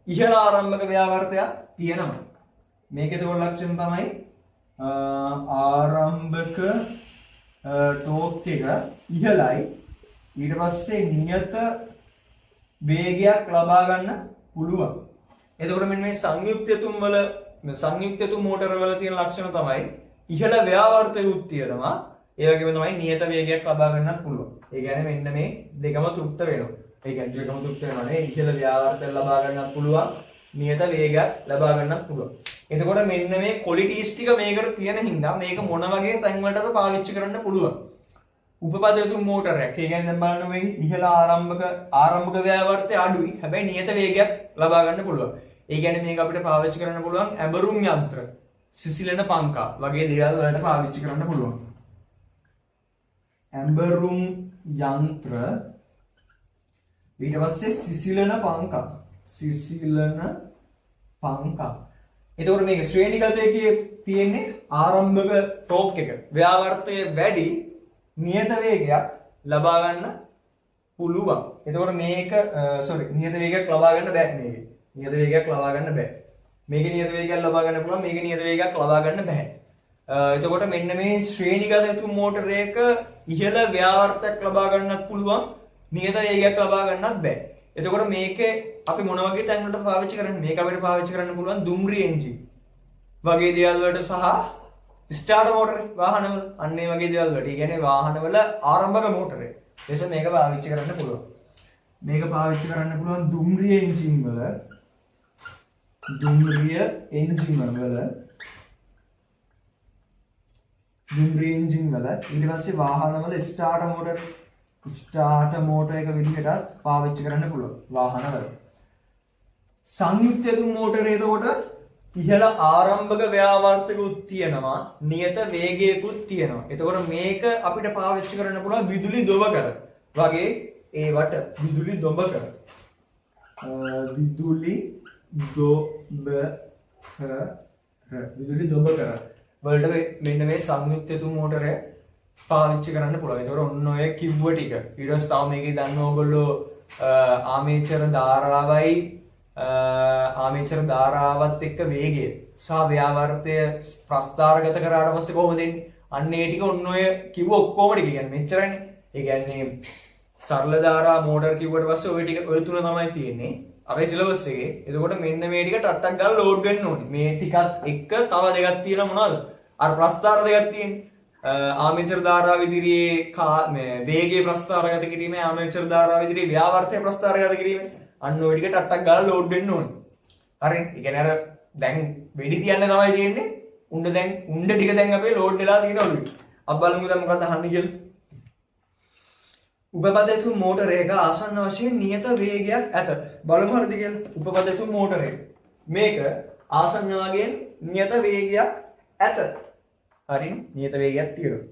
ඉහළ ආරම්භක ව්‍යාවර්තයක් තියෙනවා. මේක එතකොට ලක්ෂණ තමයි ආරම්භක ටෝක් එක ඉහළයි. ඊට පස්සේ නියත වේගයක් ලබා ගන්න පුළුවන්. එතකොට මෙන්න මේ සංයුක්ත යතුම් මෝටර වල තියෙන ලක්ෂණ තමයි ඉහළ ව්‍යාවර්තයුත් තියෙනවා. ඒ වගේම තමයි නියත වේගයක් ලබා ගන්නත් පුළුවන්. ඒ කියන්නේ මෙන්න මේ දෙකම තෘප්ත වෙනවා. ඒ කියන්නේ දෙකම තෘප්ත වෙනවානේ. ඉහළ ව්‍යාවර්තය ලබා ගන්නත් පුළුවන්, නියත වේගයක් ලබා ගන්නත් පුළුවන්. එතකොට මෙන්න මේ ක්වොලිටිස් ටික මේකට තියෙන හින්දා මේක මොන වගේ තැන් වලටද පාවිච්චි කරන්න පුළුවන්. උපපත යතුම් මෝටරයක්. ඒ කියන්නේ දැන් බලන්න මේ ඉහළ ආරම්භක ව්‍යාවර්තය අඩුයි. හැබැයි නියත වේගයක් ලබා ගන්න පුළුවන්. ඒ කියන්නේ මේක අපිට පාවිච්චි කරන්න පුළුවන් ඇඹරුම් යන්ත්‍ර, සිසිලන පංකා වගේ දේවල් වලට පාවිච්චි කරන්න පුළුවන්. ඇඹරුම් යන්ත්‍ර ඊට පස්සේ සිසිලන පංකා. එතකොට මේක ශ්‍රේණිගතයේ තියෙන්නේ ආරම්භක ටෝක් එක. ව්‍යාවර්තය වැඩි, නියත වේගයක් ලබා ගන්න පුළුවන්. එතකොට මේක නියත වේගයක් ලබා ගන්න බෑ මේකේ. නියත වේගයක් ලබා ගන්න බෑ. මේකේ නියත වේගයක් ලබා ගන්න පුළුවන්, මේකේ නියත වේගයක් ලබා ගන්න බෑ. එතකොට මෙන්න මේ ශ්‍රේණිගත යතුම් මෝටරයක ඉහළ ව්‍යාවර්තයක් ලබා ගන්නත් පුළුවන්, නියත වේගයක් ලබා ගන්නත් බෑ. එතකොට මේකේ අපි මොන වගේ තැන් වලට පාවිච්චි කරන්නේ? මේක අපිට පාවිච්චි කරන්න පුළුවන් දුම්රිය එන්ජින් වගේ දේවල් වලට සහ ස්ටාර්ටර් මෝටර් වාහනවල අන්න ඒ වගේ දේවල් වලට. ඒ කියන්නේ වාහනවල ආරම්භක මෝටරේ. එතකොට මේක පාවිච්චි කරන්න පුළුවන්. මේක පාවිච්චි කරන්න පුළුවන් දුම්රිය එන්ජින් වල ඊට පස්සේ වාහනවල ස්ටාර්ටර් මෝටර් එක විදිහටත් පාවිච්චි කරන්න පුළුවන් වාහනවල. සංයුක්ත යතුම් මෝටරේ එතකොට ඉහළ ආරම්භක ව්‍යාවර්තකුත් තියෙනවා, නියත වේගයකුත් තියෙනවා. එතකොට මේක අපිට පාවිච්චි කරන්න පුළුවන් විදුලි දොබකර වගේ ඒවට. විදුලි දොබකර වලට මෙන්න මේ සංයුක්ත යතුම් මෝටරය පාවිච්චි කරන්න පුළුවන්. ඒතකොට ඔන්න ඔය කිව්ව ටික. ඊට පස්සේ තව මේකේ දන්න ඕගොල්ලෝ ආමේචර ධාරාවත් එක්ක වේගය සහ ව්‍යාවර්තය ප්‍රස්ථාරගත කරාට පස්සේ කොහොමද එන්නේ? අන්න ඒ ටික ඔන්න ඔය කිව්ව ඔක්කොම ටික කියන්නේ මෙච්චරනේ. ඒ කියන්නේ සරල ධාරා මෝටර් කිව්වට පස්සේ ඔය ටික ඔය තුන තමයි තියෙන්නේ අපේ සිලබස් එකේ. එතකොට මෙන්න මේ ටික ටට්ටක් ගාලා ලෝඩ් වෙන්න ඕනේ. මේ ටිකත් එක්ක තව දෙකක් තියෙනවා මොනවද? අර ප්‍රස්ථාර දෙකක් තියෙන්නේ. ආමේචර ධාරාව ඉදිරියේ මේ වේගයේ ප්‍රස්ථාරගත කිරීමයි, ආමේචර ධාරාව ඉදිරියේ ව්‍යාවර්තය ප්‍රස්ථාරගත කිරීමයි. අන්න ඔය ටික ටට්ටක් ගාලා ලෝඩ් වෙන්න ඕනේ. හරි. ඒ කියන්නේ අර දැන් වෙඩි තියන්න තමයි තියෙන්නේ. උණ්ඩ ටික දැන් අපේ ලෝඩ් වෙලා තියෙනවලු. අපි බලමු දැන් මොකක්ද අහන්නේ කියලා. උපපත යතුම් මෝටරයක ආසන්න වශයෙන් නියත වේගයක් ඇත. බලමු හරිද කියලා. උපපත යතුම් මෝටරේ මේක ආසන්න වශයෙන් නියත වේගයක් ඇත. හරි. නියත වේගයක් තියෙනවා.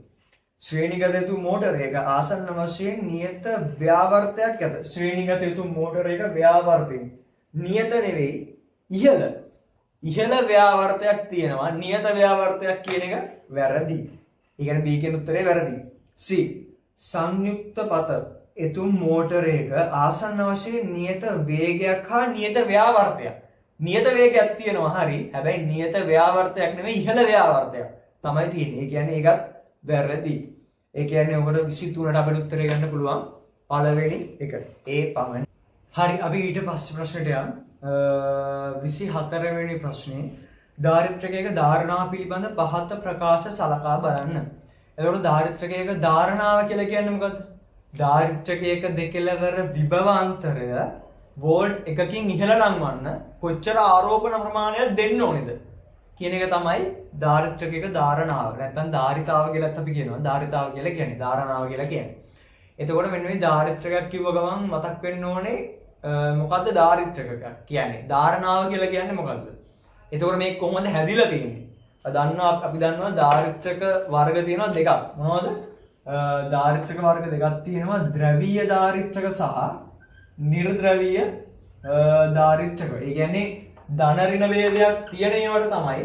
ශ්‍රේණිගත යතුම් මෝටරයක ආසන්න වශයෙන් නියත ව්‍යාවර්තයක් ඇත. ශ්‍රේණිගත යතුම් මෝටරයක ව්‍යාවර්තය නියත නෙවෙයි, ඉහළ ව්‍යාවර්තයක් තියෙනවා. නියත ව්‍යාවර්තයක් කියන එක වැරදි. ඒ කියන්නේ B කියන උත්තරේ වැරදි. C සංයුක්ත පත යතුම් මෝටරයක ආසන්න වශයෙන් නියත වේගයක් හා නියත ව්‍යාවර්තයක්. නියත වේගයක් තියෙනවා හරි. හැබැයි නියත ව්‍යාවර්තයක් නෙවෙයි, ඉහළ ව්‍යාවර්තයක් තමයි තියෙන්නේ. ඒ කියන්නේ ඒකත් වැරදි. ඒ කියන්නේ ඔකට 23ට අපිට උත්තරය ගන්න පුළුවන් පළවෙනි එක. ඒ පමණයි. හරි. අපි ඊට පස්සේ ප්‍රශ්නට යමු. 24 වෙනි ප්‍රශ්නේ දාරිද්ර්‍යකයක ධාරණාව පිළිබඳ පහත ප්‍රකාශ සලකා බලන්න. එතකොට දාරිද්ර්‍යකයක ධාරණාව කියලා කියන්නේ මොකද්ද? දාරිද්ර්‍යකයක දෙකලවර විභවාන්තරය වෝල්ට් එකකින් ඉහළ නංවන්න කොච්චර ආරෝපණ ප්‍රමාණයක් දෙන්න ඕනේද කියන එක තමයි ධාරිත්‍රකයක ධාරණාව. නැත්නම් ධාරිතාව කියලාත් අපි කියනවා. ධාරිතාව කියලා කියන්නේ ධාරණාව කියලා කියන්නේ. එතකොට මෙන්න මේ ධාරිත්‍රකයක් කිව්ව ගමන් මතක් වෙන්න ඕනේ මොකද්ද ධාරිත්‍රකයක් කියන්නේ? ධාරණාව කියලා කියන්නේ මොකද්ද? එතකොට මේක කොහොමද හැදිලා තියෙන්නේ? අපි දන්නවා ධාරිත්‍රක වර්ග තියෙනවා දෙකක්. මොනවද? ධාරිත්‍රක වර්ග දෙකක් තියෙනවා. ද්‍රවීය ධාරිත්‍රක සහ නිර්ද්‍රවීය ධාරිත්‍රක. ඒ කියන්නේ ධන ඍණ ભેදයක් තියෙන ඒවාට තමයි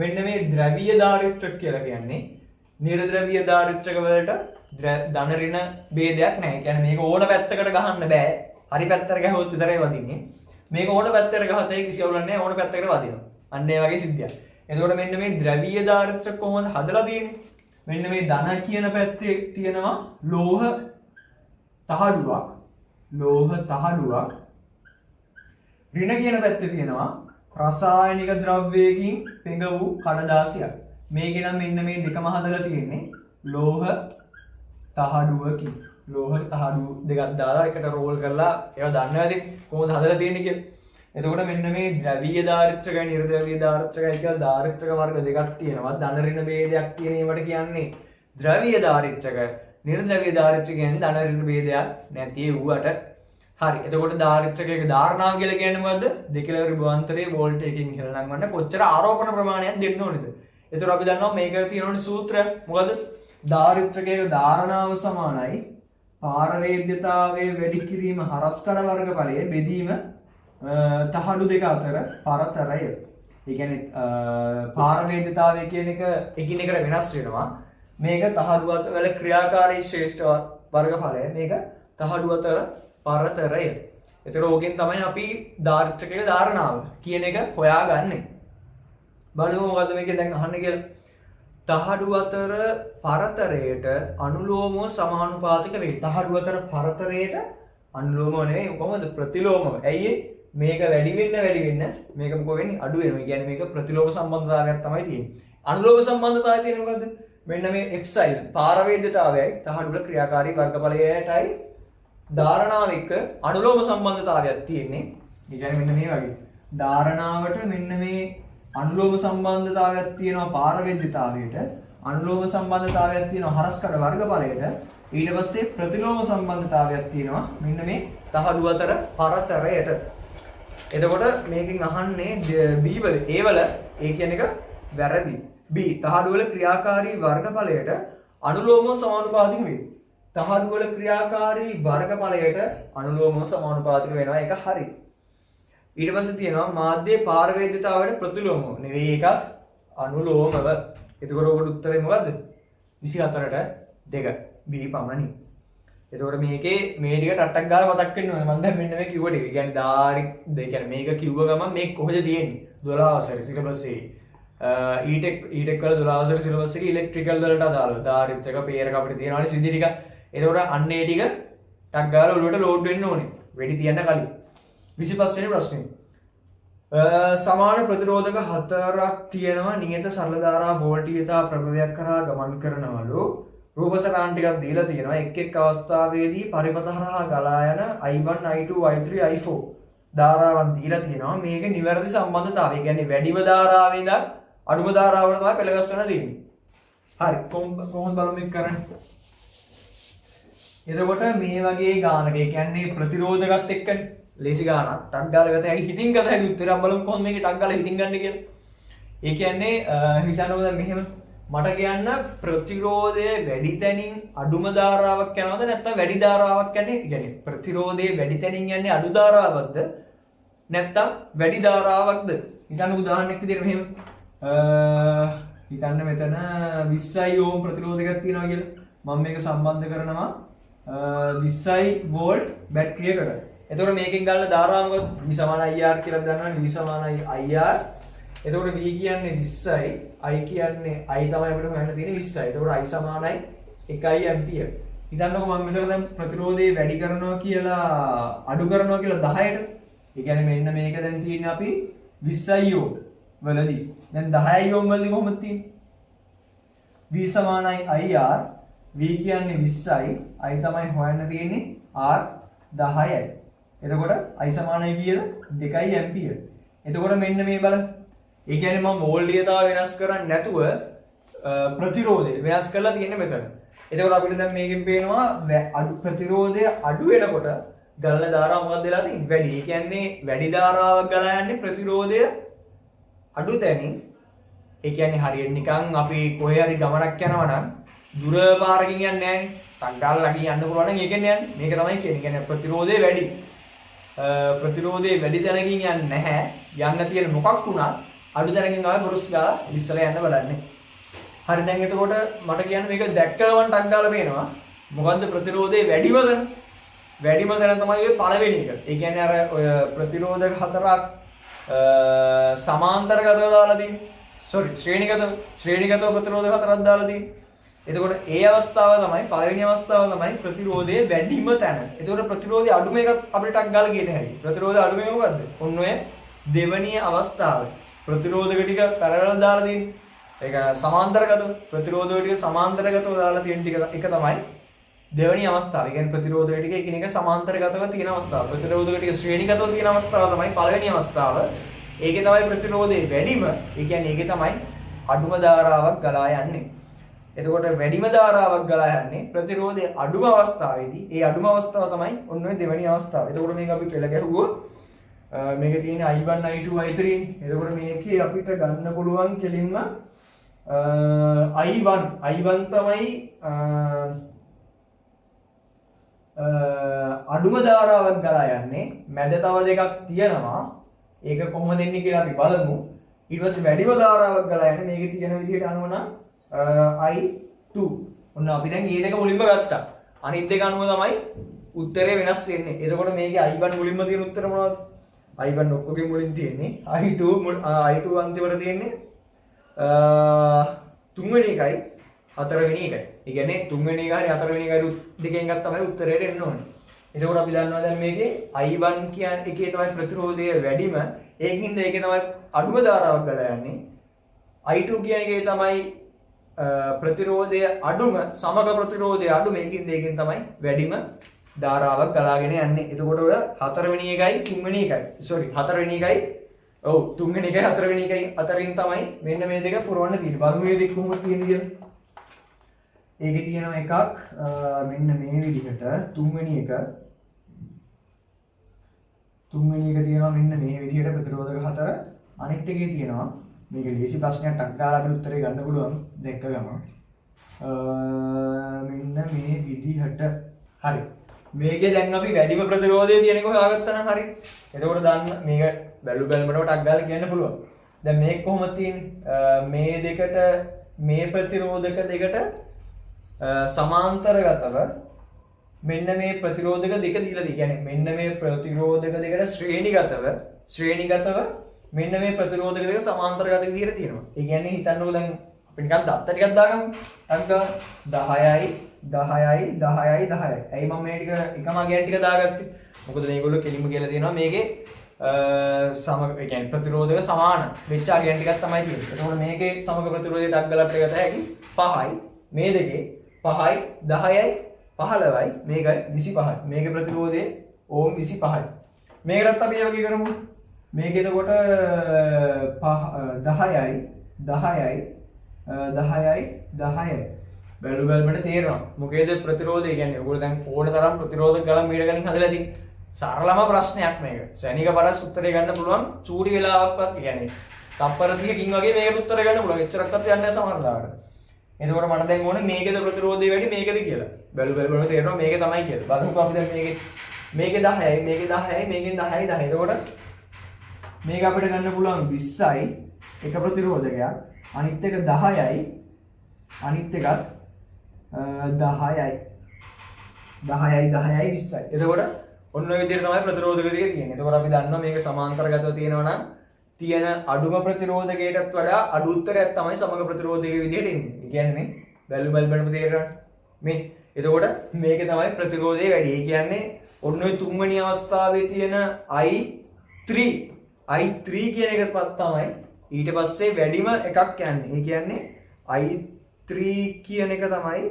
මෙන්න මේ ද්‍රවීය ධාරිත්‍රක කියලා කියන්නේ. නිර්ද්‍රවීය ධාරිත්‍රක වලට ධන ඍණ ભેදයක් නැහැ. කියන්නේ මේක ඕන පැත්තකට ගහන්න බෑ. හරි පැත්තට ගහුවොත් විතරයි වදින්නේ. මේක ඕන පැත්තකට ගහතේ කිසි අවුලක් නැහැ. ඕන පැත්තකට වදිනවා. අන්න ඒ වගේ සිද්ධියක්. එතකොට මෙන්න මේ ද්‍රවීය ධාරිත්‍රක කොහොමද හදලා තියෙන්නේ? මෙන්න මේ ධන කියන පැත්තේ තියෙනවා ලෝහ තහඩුවක්. ඍණ කියන පැත්තේ තියෙනවා රසායනික ද්‍රව්‍යයකින් පෙඟ වූ කඩදාසියක්. මේකේ නම් මෙන්න මේ දෙකම හදලා තියෙන්නේ ලෝහ තහඩුවකින්. ලෝහ තහඩුව දෙකක් දාලා එකට රෝල් කරලා ඒවා දන්නවද කොහොමද හදලා තියෙන්නේ කියලා. එතකොට මෙන්න මේ ද්‍රවීය ධාරිත්‍රකයි නිර්ද්‍රවීය ධාරිත්‍රකයි කියලා ධාරිත්‍රක වර්ග දෙකක් තියෙනවා. ධන ඍණ ભેදයක් තියෙන ඒවට කියන්නේ ද්‍රවීය ධාරිත්‍රක. නිර්ද්‍රවීය ධාරිත්‍රක කියන්නේ ධන ඍණ ભેදයක් නැති ඒවට. හරි. එතකොට ධාරිත්‍රකයක ධාරණාව කියලා කියන්නේ මොකද්ද? දෙකලවර විභවාන්තරයේ වෝල්ට් එකකින් ඉහළ නංවන්න කොච්චර ආරෝපණ ප්‍රමාණයක් දෙන්න ඕනේද? එතකොට අපි දන්නවා මේක තියෙනවනේ සූත්‍රය. මොකද්ද? ධාරිත්‍රකයක ධාරණාව සමානයි පාරවේද්‍යතාවයේ වැඩි කිරීම හරස්කඩ වර්ගඵලයේ බෙදීම තහඩු දෙක අතර පරතරය. ඒ කියන්නේ පාරවේද්‍යතාවය කියන එක එකිනෙකට වෙනස් වෙනවා. මේක තහඩු අතර වල ක්‍රියාකාරී ශ්‍රේෂ්ඨ වර්ගඵලය. මේක තහඩු අතර පරතරය. ඒතර ඕකෙන් තමයි අපි ධාරිත්‍රකයක ධාරණාව කියන එක හොයාගන්නේ. බලමු මොකද්ද මේකේ දැන් අහන්න කියලා. තහඩු අතර පරතරයට අනුලෝමව සමානුපාතික වේ. තහඩු අතර පරතරයට අනුලෝමව නෙවෙයි කොහොමද ප්‍රතිලෝමව. ඇයි මේක වැඩි වෙන්න මේක මොකෝ වෙන්නේ අඩු වෙනවා. ඒ කියන්නේ මේක ප්‍රතිලෝම සම්බන්ධතාවයක් තමයි තියෙන්නේ. අනුලෝම සම්බන්ධතාවය තියෙන්නේ මොකද්ද? මෙන්න මේ එප්සයිලන් පාරවේද්‍යතාවයයි තහඩු වල ක්‍රියාකාරී වර්ගඵලයටයි ධාරණාව එක්ක අනුලෝම සම්බන්ධතාවයක් තියෙන්නේ. ඒ කියන්නේ මෙන්න මේ වගේ. ධාරණාවට මෙන්න මේ අනුලෝම සම්බන්ධතාවයක් තියෙනවා පාරවේද්‍යතාවයට. අනුලෝම සම්බන්ධතාවයක් තියෙනවා හරස්කඩ වර්ගඵලයට. ඊට පස්සේ ප්‍රතිලෝම සම්බන්ධතාවයක් තියෙනවා මෙන්න මේ තහඩු අතර පරතරයට. එතකොට මේකෙන් අහන්නේ B වල A වල A කියන එක වැරදි. B තහඩු වල ක්‍රියාකාරී වර්ගඵලයට අනුලෝමව සමානුපාතික වේ. තහඩු වල ක්‍රියාකාරී වර්ගඵලයට අනුලෝමව සමානුපාතික වෙනවා. ඒක හරි. ඊට පස්සේ තියෙනවා මාධ්‍යයේ පාරවේද්‍යතාවයට ප්‍රතිලෝමව නෙවෙයි ඒකත් අනුලෝමව. එතකොට ඔබට උත්තරේ මොකද්ද? 24ට 2 B පමණි. එතකොට මේකේ මේ ටික ටට්ටක් ගාලා මතක් වෙන්න ඕනේ. මම දැන් මෙන්න මේ කිව්ව ටික. ඒ කියන්නේ ඒ කියන්නේ මේක කිව්ව ගමන් මේ කොහෙද තියෙන්නේ? 12 වසරේ සිලබස් එකේ. ඊටෙක් වල 12 වසරේ සිලබස් එකේ ඉලෙක්ට්‍රිකල් වලට අදාළව ධාරිත්‍රක පේරක අපිට තියෙනවානේ සිද්ධි ටික. එතකොට අන්න ඒ ටික ටක් ගාලා ඔළුවට ලෝඩ් වෙන්න ඕනේ. වෙඩි තියන්න කලින්. 25 වෙනි ප්‍රශ්නේ. සමාන ප්‍රතිරෝධක 4ක් තියෙනවා. නියත සරල ධාරා වෝල්ටීයතා ප්‍රභවයක් කරා ගමන් කරනවලු. රූපසටහන් ටිකක් දීලා තියෙනවා. එක් අවස්ථාවේදී පරිපථ හරහා ගලා යන I1 I2 I3 I4 ධාරාවන් දීලා තියෙනවා. මේකේ නිවැරදි සම්බන්ධතාවය. කියන්නේ වැඩිම ධාරාවේ ඉඳන් අඩුම ධාරාවට තමයි පෙළගස්සන තියෙන්නේ. හරි. කොහොමද බලමු මේක කරන්නේ? එතකොට මේ වගේ ගානක ඒ කියන්නේ ප්‍රතිරෝධකත් එක්කනේ ලේසි ගානක් ටක් ගාලා ගත හැකි හිතින් ගත හැකි උත්තරයක් බලමු කොහොමද මේක ටක් ගාලා හිතින් ගන්න කියලා. ඒ කියන්නේ හිතන්නකෝ දැන් මෙහෙම මට කියන්න ප්‍රතිරෝධය වැඩි තැනින් අඩුම ධාරාවක් යනවද නැත්නම් වැඩි ධාරාවක් යන්නේ? කියන්නේ ප්‍රතිරෝධය වැඩි තැනින් යන්නේ අඩු ධාරාවක්ද නැත්නම් වැඩි ධාරාවක්ද? හිතන්නකෝ උදාහරණයක් විදිහට මෙහෙම හිතන්න මෙතන 20යි ඕම් ප්‍රතිරෝධකයක් තියෙනවා කියලා. මම මේක සම්බන්ධ කරනවා 20යි වෝල්ට් බැටරියකට. එතකොට මේකෙන් ගන්න ධාරාව මොකද? V = IR කියලා අපි දන්නවනේ. V = IR. එතකොට V කියන්නේ 20යි, I කියන්නේ I තමයි අපිට හොයන්න තියෙන්නේ 20යි. එතකොට I = 1 ඇම්පියර්. හිතන්නකෝ මම මෙතන දැන් ප්‍රතිරෝධය වැඩි කරනවා කියලා අඩු කරනවා කියලා 10ට. ඒ කියන්නේ මෙන්න මේක දැන් තියෙන්නේ අපි 20යි ඕම් වලදී. දැන් 10යි ඕම් වලදී කොහොමද තියෙන්නේ? V = IR. V කියන්නේ 20යි, I තමයි හොයන්න තියෙන්නේ R 10යි. එතකොට I සමානයි කීයද 2 ඇම්පියර්. එතකොට මෙන්න මේ බලන්න. ඒ කියන්නේ මම වෝල්ටේජතාව වෙනස් කරන්නේ නැතුව ප්‍රතිරෝධය වෙනස් කරලා තියෙන්නේ මෙතන. එතකොට අපිට දැන් මේකෙන් පේනවා අඩු ප්‍රතිරෝධය අඩු වෙනකොට ගලන ධාරාව මොකක්ද වෙලා තියෙන්නේ? වැඩි. ඒ කියන්නේ වැඩි ධාරාවක් ගලා යන්නේ ප්‍රතිරෝධය අඩු තැනින්. ඒ කියන්නේ හරියට නිකන් අපි කොහේ හරි ගමනක් යනවා නම් දුර පාරකින් යන්නේ නැහනේ. ටංගාල්ලා ගිහින් යන්න පුළුවන් නම් ඒකෙන් යන්නේ. මේක තමයි කියන්නේ. කියන්නේ ප්‍රතිරෝධය වැඩි. ප්‍රතිරෝධය වැඩි තැනකින් යන්නේ නැහැ. යන්න තියෙන මොකක් වුණත් අඩු තැනකින් ආවේ බොරුස් ගාලා ඉස්සලා යන්න බලන්නේ. හරි දැන් එතකොට මට කියන්න මේක දැක්කවන් ටක් ගාලා පේනවා. මොකද්ද ප්‍රතිරෝධය වැඩිවද? වැඩිම තැන තමයි ඔය පළවෙනි එක. ඒ කියන්නේ අර ඔය ප්‍රතිරෝධක හතරක් සමාන්තරගතව දාලා තියෙන්නේ. sorry ශ්‍රේණිගතව ප්‍රතිරෝධක හතරක් දාලා තියෙන්නේ. එතකොට ඒ අවස්ථාව තමයි පළවෙනි අවස්ථාව තමයි ප්‍රතිරෝධයේ වැඩිම තැන. එතකොට ප්‍රතිරෝධය අඩුම එකක් අපිට ටක් ගාලා කියත හැකියි. ප්‍රතිරෝධය අඩුම එක මොකද්ද? ඔන්න ඔය දෙවෙනි අවස්ථාව. ප්‍රතිරෝධක ටික පැරලල් දාලා තියෙන්නේ. ඒක සමාන්තරගතව ප්‍රතිරෝධක ටික සමාන්තරගතව දාලා තියෙන ටික එක තමයි දෙවෙනි අවස්ථාව. ඒ කියන්නේ ප්‍රතිරෝධක ටික එකිනෙක සමාන්තරගතව තියෙන අවස්ථාව. ප්‍රතිරෝධක ටික ශ්‍රේණිගතව තියෙන අවස්ථාව තමයි පළවෙනි අවස්ථාව. ඒකේ තමයි ප්‍රතිරෝධය වැඩිම. ඒ කියන්නේ ඒකේ තමයි අඩුම ධාරාවක් ගලා යන්නේ. එතකොට වැඩිම ධාරාවක් ගලා යන්නේ ප්‍රතිරෝධයේ අඩුම අවස්ථාවේදී. ඒ අඩුම අවස්ථාව තමයි ඔන්න ඔය දෙවෙනි අවස්ථාව. එතකොට මේක අපි පෙළ ගැහුවොත් මේකේ තියෙන I1 I2 I3 නේ. එතකොට මේකේ අපිට ගන්න පුළුවන් කෙලින්ම I1 තමයි අඩුම ධාරාවක් ගලා යන්නේ. මැද තව දෙකක් තියෙනවා. ඒක කොහොමද එන්නේ කියලා අපි බලමු. ඊට පස්සේ වැඩිම ධාරාවක් ගලා යන්නේ මේකේ තියෙන විදිහට අනුව නම් I2. ඔන්න අපි දැන් මේ දෙක මුලින්ම ගත්තා. අනිත් දෙක අනුව තමයි උත්තරේ වෙනස් වෙන්නේ. එතකොට මේකේ I1 මුලින්ම තියෙන උත්තර මොනවද? I1 ඔක්කොගේ මුලින් තියෙන්නේ. I2 අන්තිමට තියෙන්නේ තුන්වෙනි එකයි හතරවෙනි එකයි. ඒ කියන්නේ තුන්වෙනි එක හරි හතරවෙනි එකයි දෙකෙන් ගත්ත තමයි උත්තරේට එන්න ඕනේ. එතකොට අපි දන්නවා දැන් මේකේ I1 කියන්නේ එකේ තමයි ප්‍රතිරෝධය වැඩිම. ඒකින්ද ඒකේ තමයි අඩුම ධාරාවක් ගලා යන්නේ. I2 කියන එකේ තමයි ප්‍රතිරෝධය අඩුම සමග ප්‍රතිරෝධය අඩුම. ඒකින්ද ඒකෙන් තමයි වැඩිම ධාරාවක් ගලාගෙන යන්නේ. එතකොට ඔය හතරවෙනි එකයි තුන්වෙනි එකයි හතරවෙනි එකයි තුන්වෙනි එකයි හතරවෙනි එකයි අතරින් තමයි මෙන්න මේ දෙක පුරවන්න තියෙන්නේ. බලමු මේ දෙක කොහොමද තියෙන්නේ කියලා. ඒකේ තියෙනවා එකක් මෙන්න මේ විදිහට තුන්වෙනි එක තියෙනවා මෙන්න මේ විදිහට ප්‍රතිරෝධක හතර. අනිත් එකේ තියෙනවා මේක ලේසි ප්‍රශ්නයක් ටක් ගාලා අපිට උත්තරේ ගන්න පුළුවන් දැක්ක ගමන්. මෙන්න මේ විදිහට හරි. මේකේ දැන් අපි වැඩිම ප්‍රතිරෝධය තියෙන එක හොයාගත්තා නම් හරි. එතකොට දාන්න මේක බැලුමට ටක් ගාලා කියන්න පුළුවන්. දැන් මේක කොහොමද තියෙන්නේ? මේ දෙකට මේ ප්‍රතිරෝධක දෙකට සමාන්තරගතව මෙන්න මේ ප්‍රතිරෝධක දෙක දීලා තියෙනවා. කියන්නේ මෙන්න මේ ප්‍රතිරෝධක දෙකට ශ්‍රේණිගතව මෙන්න මේ ප්‍රතිරෝධක දෙක සමාන්තරගත විදිහට තියෙනවා. ඒ කියන්නේ හිතන්නකෝ දැන් අපි නිකන් දත්ත ටිකක් දාගමු. අංක 10යි 10යි 10යි 10යි. ඇයි මම මේ ටික එකම අගයන් ටික දාගත්තේ? මොකද මේගොල්ලෝ කෙලින්ම කියලා තියෙනවා මේකේ සමග ඒ කියන්නේ ප්‍රතිරෝධක සමාන වෙච්ච අගයන් ටිකක් තමයි තියෙන්නේ. එතකොට මේකේ සමග ප්‍රතිරෝධය ටක් ගලප් එක ගත හැකි 5යි. මේ දෙකේ 5යි 10යි 15යි මේකයි 25යි. මේකේ ප්‍රතිරෝධය ඕම් 25යි. මේකටත් අපි ඒ වගේ කරමු. මේක එතකොට 10යි 10යි 10යි බැලුවල්මට තේරෙනවා. මොකේද ප්‍රතිරෝධය කියන්නේ? ඔයගොල්ලෝ දැන් ඕන තරම් ප්‍රතිරෝධක ගලන් මීටර ගණන් හදලා තියෙන්නේ. සරලම ප්‍රශ්නයක් මේක. සැනික පරස් උත්තරේ ගන්න පුළුවන් චූටි වෙලාවක්වත් කියන්නේ. තප්පර 30කින් වගේ මේකට උත්තර ගන්න පුළුවන්. එච්චරක්වත් යන්නේ නැහැ සමහර ලාවට. එතකොට මට දැන් ඕනේ මේකේද ප්‍රතිරෝධය වැඩි මේකේද කියලා. බැලුවල්මට තේරෙනවා මේක තමයි කියලා. බලමුකෝ අපි දැන් මේකේ 10යි මේකේ 10යි මේකෙන් 10යි 10යි. එතකොට මේක අපිට ගන්න පුළුවන් 20යි එක ප්‍රතිරෝධකයක්. අනිත් එක 10යි අනිත් එකත් 10යි 20යි. එතකොට ඔන්න ඔය විදිහට තමයි ප්‍රතිරෝධක ටික තියෙන්නේ. එතකොට අපි දන්නවා මේක සමාන්තරගතව තියෙනවා නම් තියෙන අඩුම ප්‍රතිරෝධකයටත් වඩා අඩු උත්තරයක් තමයි සමග ප්‍රතිරෝධකයේ විදිහට එන්නේ. ඒ කියන්නේ බැලුවල්මට තේරෙනවා මේ. එතකොට මේකේ තමයි ප්‍රතිරෝධය වැඩි. ඒ කියන්නේ ඔන්න ඔය තුන්වෙනි අවස්ථාවේ තියෙන I3 කියන එකත් තමයි ඊට පස්සේ වැඩිම එකක් යන්නේ. ඒ කියන්නේ I3 කියන එක තමයි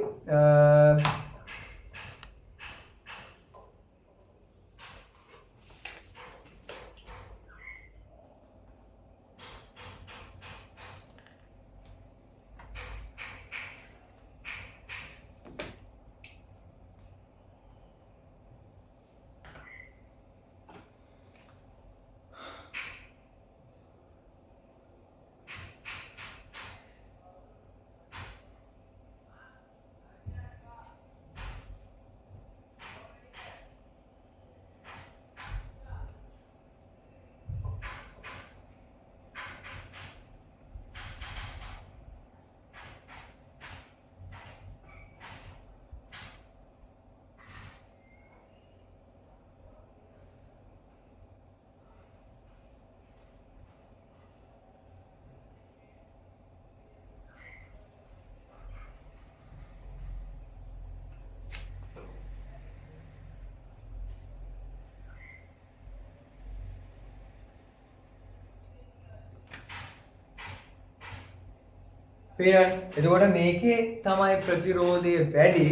පේනවනේ. එතකොට මේකේ තමයි ප්‍රතිරෝධය වැඩි.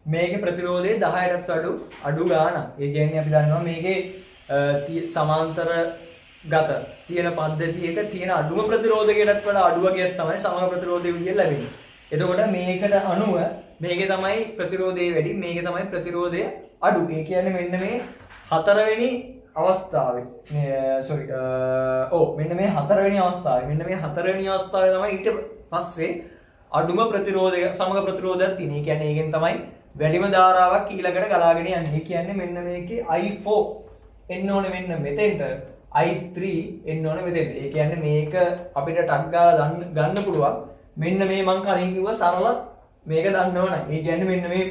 මේකේ ප්‍රතිරෝධය 10ටත් අඩු ගාණක්. ඒ කියන්නේ අපි දන්නවා මේකේ සමාන්තර ගත තියෙන පද්ධතියක තියෙන අඩුම ප්‍රතිරෝධයකටත් වඩා අඩු වගේක් තමයි සමග ප්‍රතිරෝධය විදියට ලැබෙන්නේ. එතකොට මේකට අනුව මේකේ තමයි ප්‍රතිරෝධය වැඩි, මේකේ තමයි ප්‍රතිරෝධය අඩු. ඒ කියන්නේ මෙන්න මේ හතරවෙනි අවස්ථාවේ මෙන්න මේ හතරවෙනි අවස්ථාවේ තමයි ඊට පස්සේ අඩුම ප්‍රතිරෝධය සමග ප්‍රතිරෝධයක් තියෙන. ඒ කියන්නේ ඒකෙන් තමයි වැඩිම ධාරාවක් ඊළඟට ගලාගෙන යන්නේ. ඒ කියන්නේ මෙන්න මේකේ I4 එන්න ඕනේ මෙන්න මෙතෙන්ට, I3 එන්න ඕනේ මෙතෙන්ට. ඒ කියන්නේ මේක අපිට ටක් ගාලා ගන්න පුළුවන්. මෙන්න මේ මං කලින් කිව්වා සරල මේක දන්නව නම්. ඒ කියන්නේ මෙන්න මේ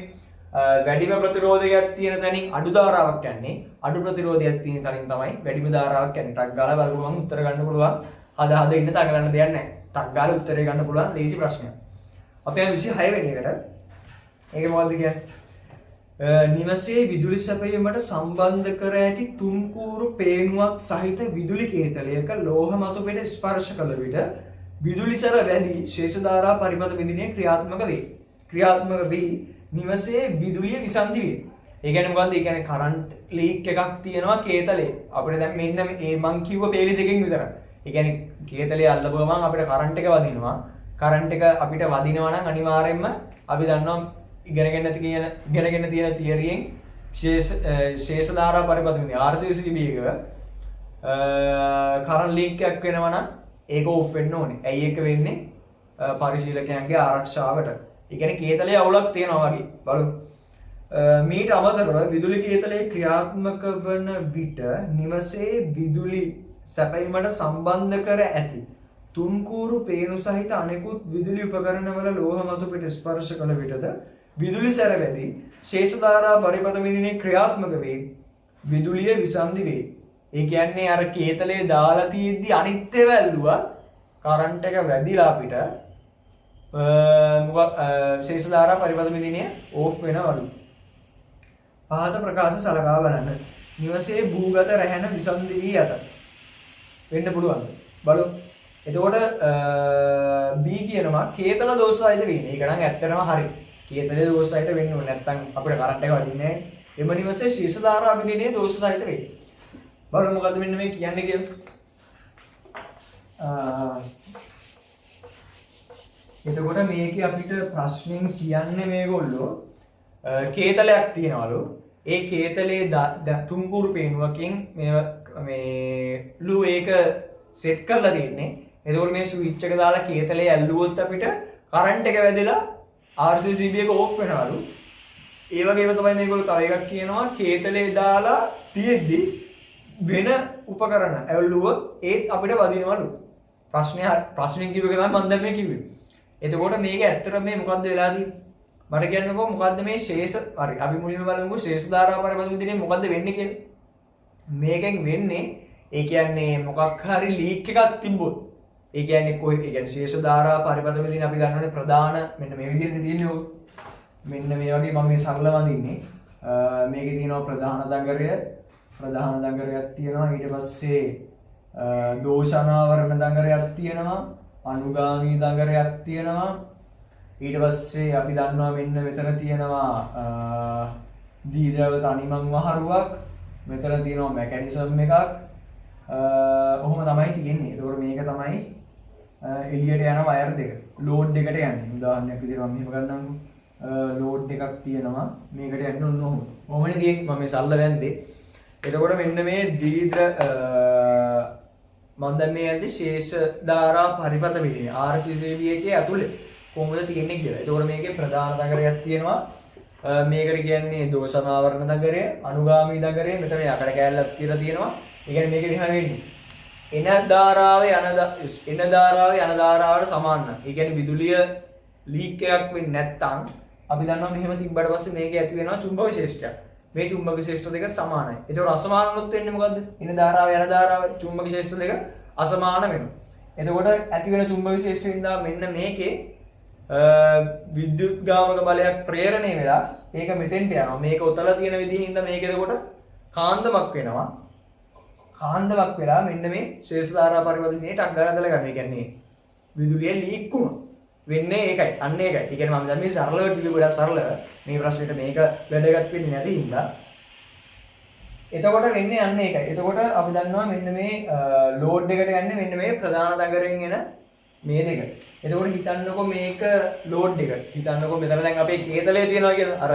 වැඩිම ප්‍රතිරෝධයක් තියෙන තැනින් අඩු ධාරාවක් යන්නේ, අඩු ප්‍රතිරෝධයක් තියෙන තැනින් තමයි වැඩිම ධාරාවක් යන්නේ. ටක් ගාලා බලපුවම උත්තර ගන්න පුළුවන්. හද ඉන්න තගලන්න දෙයක් නැහැ. ටක් ගාලා උත්තරේ ගන්න පුළුවන් ලේසි ප්‍රශ්නයක්. අපි යන 26 වෙනි එකට. ඒක මොකද්ද කියන්නේ? නිවසේ විදුලි සැපයීමට සම්බන්ධ කර ඇති තුන්කූරු පේනුවක් සහිත විදුලි කේතලයක ලෝහ මතු පෙළ ස්පර්ශ කළ විට විදුලි සැර වැඩි ශේෂ ධාරා පරිමත විදිනේ ක්‍රියාත්මක වේ. ක්‍රියාත්මක වී නිවසේ විදුලිය විසන්ධි වේ. ඒ කියන්නේ මොකද්ද? ඒ කියන්නේ කරන්ට් ලීක් එකක් තියෙනවා කේතලේ. අපිට දැන් මෙන්න මේ මං කිව්ව පේලි දෙකෙන් විතරයි. ඒ කියන්නේ කේතලේ අල්ලපුව ගමන් අපිට කරන්ට් එක වදිනවා. කරන්ට් එක අපිට වදිනවා නම් අනිවාර්යයෙන්ම අපි දන්නවා ඉගෙනගෙන තියෙන තියරියෙන් ශේෂ ධාරා පරිපථ විදිනේ RCCB එක කරන්ට් ලීක් එකක් වෙනවා නම් ඒක ඔෆ් වෙන්න ඕනේ. ඇයි ඒක වෙන්නේ? පරිශීලකයන්ගේ ආරක්ෂාවට. ඒ කියන්නේ කේතලයේ අවුලක් තියෙනවා වගේ. බලමු. මීට අමතරව විදුලි කේතලයේ ක්‍රියාත්මක වන විට නිවසේ විදුලි සැපයීමට සම්බන්ධ කර ඇති තුන්කූරු පේනු සහිත අනෙකුත් විදුලි උපකරණවල ලෝහ මතු පිට ස්පර්ශ කළ විටද විදුලි සැර වැඩි ශේෂ ධාරා පරිපථ විදිනේ ක්‍රියාත්මක වේ. විදුලිය විසන්ධි වේ. ඒ කියන්නේ අර කේතලේ දාලා තියෙද්දි අනිත් ඒවා ඇල්ලුවා කරන්ට් එක වැඩිලා අපිට ශේෂ ධාරා පරිපථ විදිනේ ඕෆ් වෙනවලු. පහත ප්‍රකාශ සලකා බලන්න. නිවසේ භූගත රැහැන විසන්ධි වී ඇත. වෙන්න පුළුවන්. බලමු. එතකොට B කියනවා කේතල දෝෂසහිත වෙන්නේ. ඒක නම් ඇත්තටම හරි. කේතලයේ දෝෂසහිත වෙන්න ඕනේ. නැත්තම් අපිට කරන්ට් එක වදින්නේ නැහැ. එම නිවසේ ශීර්ෂ ධාරා විදිනේ දෝෂසහිත වෙන්නේ. බලමු මොකද්ද මෙන්න මේ කියන්නේ කියලා. එතකොට මේකේ අපිට ප්‍රශ්නෙන් කියන්නේ මේගොල්ලෝ කේතලයක් තියනවලු. ඒ කේතලේ තුන්කූරු පේනුවකින් මේ ලු ඒක සෙට් කරලා තියෙන්නේ. එතකොට මේ ස්විච් එක දාලා කේතලේ ඇල්ලුවොත් අපිට කරන්ට් එක වැදලා RCCB එක ඕෆ් වෙනවලු. ඒ වගේම තමයි මේගොල්ලෝ තව එකක් කියනවා කේතලේ දාලා තියෙද්දි වෙන උපකරණ ඇල්ලුවොත් ඒත් අපිට වදිනවලු. ප්‍රශ්නෙන් කිව්ව එක තමයි මම දැන් මේ කිව්වේ. එතකොට මේක ඇත්තටම මේ මොකද්ද වෙලා තියෙන්නේ? මට කියන්නකෝ මොකද්ද මේ ශේෂ හරි අපි මුලින්ම බලමුකෝ ශේෂ ධාරා පරිපථ විදිනේ මොකද්ද වෙන්නේ කියලා. මේකෙන් වෙන්නේ ඒ කියන්නේ මොකක් හරි ලීක් එකක් තිබ්බොත් ඒ කියන්නේ කොයි ඒ කියන්නේ ශේෂ ධාරා පරිපථ විදිනේ අපි ගන්නවනේ ප්‍රධාන මෙන්න මේ විදිහට තියෙන්නේ ඕක. මෙන්න මේ වගේ මම මේ සරල වඳින්නේ. මේකේ තියෙනවා ප්‍රධාන දඟරයක් තියෙනවා ඊට පස්සේ දෝෂානාවරණ දඟරයක් තියෙනවා අනුගාමී දඟරයක් තියෙනවා ඊට පස්සේ අපි දන්නවා මෙන්න මෙතන තියෙනවා දීද්‍රව තනිමන් වහරුවක් මෙතන තියෙනවා මෙකැනිසම් එකක් ඔහොම තමයි තියෙන්නේ. ඒකෝර මේක තමයි එළියට යන වයර් දෙක ලෝඩ් එකට යන්නේ. උදාහරණයක් විදිහට මම මෙහෙම ගන්නම්කෝ. ලෝඩ් එකක් තියෙනවා මේකට යන්න ඕන ඔහොම. ඔහොමනේ තියෙන්නේ මම මේ සල්ල වැන්දේ. එතකොට මෙන්න මේ දීද්‍ර මම දැන් මේ යන්නේ ශේෂ ධාරා පරිපථ විදිනේ RCCB එකේ ඇතුලේ කොහොමද තියෙන්නේ කියලා. ඒතකොට මේකේ ප්‍රධාන දඟරයක් තියෙනවා. මේකට කියන්නේ දෝෂානාවරණ දඟරය, අනුගාමී දඟරය. මෙතන යකඩ කෑල්ලක් තියලා තියෙනවා. ඒ කියන්නේ මේකේ මෙහෙම වෙන්නේ. එන ධාරාවේ යන ධාරාවට සමාන නම්. ඒ කියන්නේ විදුලිය ලීක් එකක් වෙන්නේ නැත්නම් අපි දන්නවා මෙහෙම තිබ්බට පස්සේ මේකේ ඇති වෙනවා චුම්බක ශේෂ්ඨයක්. මේ චුම්බක ශේෂ්ඨ දෙක සමානයි. ඒතකොට අසමාන වුණොත් වෙන්නේ මොකද්ද? එන ධාරාවේ යන ධාරාවේ චුම්බක ශේෂ්ඨ දෙක අසමාන වෙනවා. එතකොට ඇති වෙන චුම්බක ශේෂ්ඨයෙන් දා මෙන්න මේකේ විද්‍යුත් ගාමක බලයක් ප්‍රේරණය වෙලා ඒක මෙතෙන්ට යනවා. මේක ඔතලා තියෙන විදිහින් ඉඳ මේක එතකොට කාන්දමක් වෙනවා. කාන්දමක් වෙලා මෙන්න මේ ශේෂ ධාරා පරිවර්තනයේ ටක් ගාලා දාලා ගන්න. ඒ කියන්නේ විදුලිය ලීක් වුණා. වෙන්නේ ඒකයි. අන්න ඒකයි. ඒ කියන්නේ මම දැන් මේ සරලව කිව්වේ ගොඩක් සරල. මේ ප්‍රශ්නෙට මේක වැදගත් වෙන්නේ නැති හින්දා. එතකොට වෙන්නේ අන්න ඒකයි. එතකොට අපි දන්නවා මෙන්න මේ ලෝඩ් එකට යන්නේ මෙන්න මේ ප්‍රධාන දඟරෙන් එන මේ දෙක. එතකොට හිතන්නකො මේක ලෝඩ් එක. හිතන්නකො මෙතන දැන් අපේ කේතලේ තියෙනවා කියන අර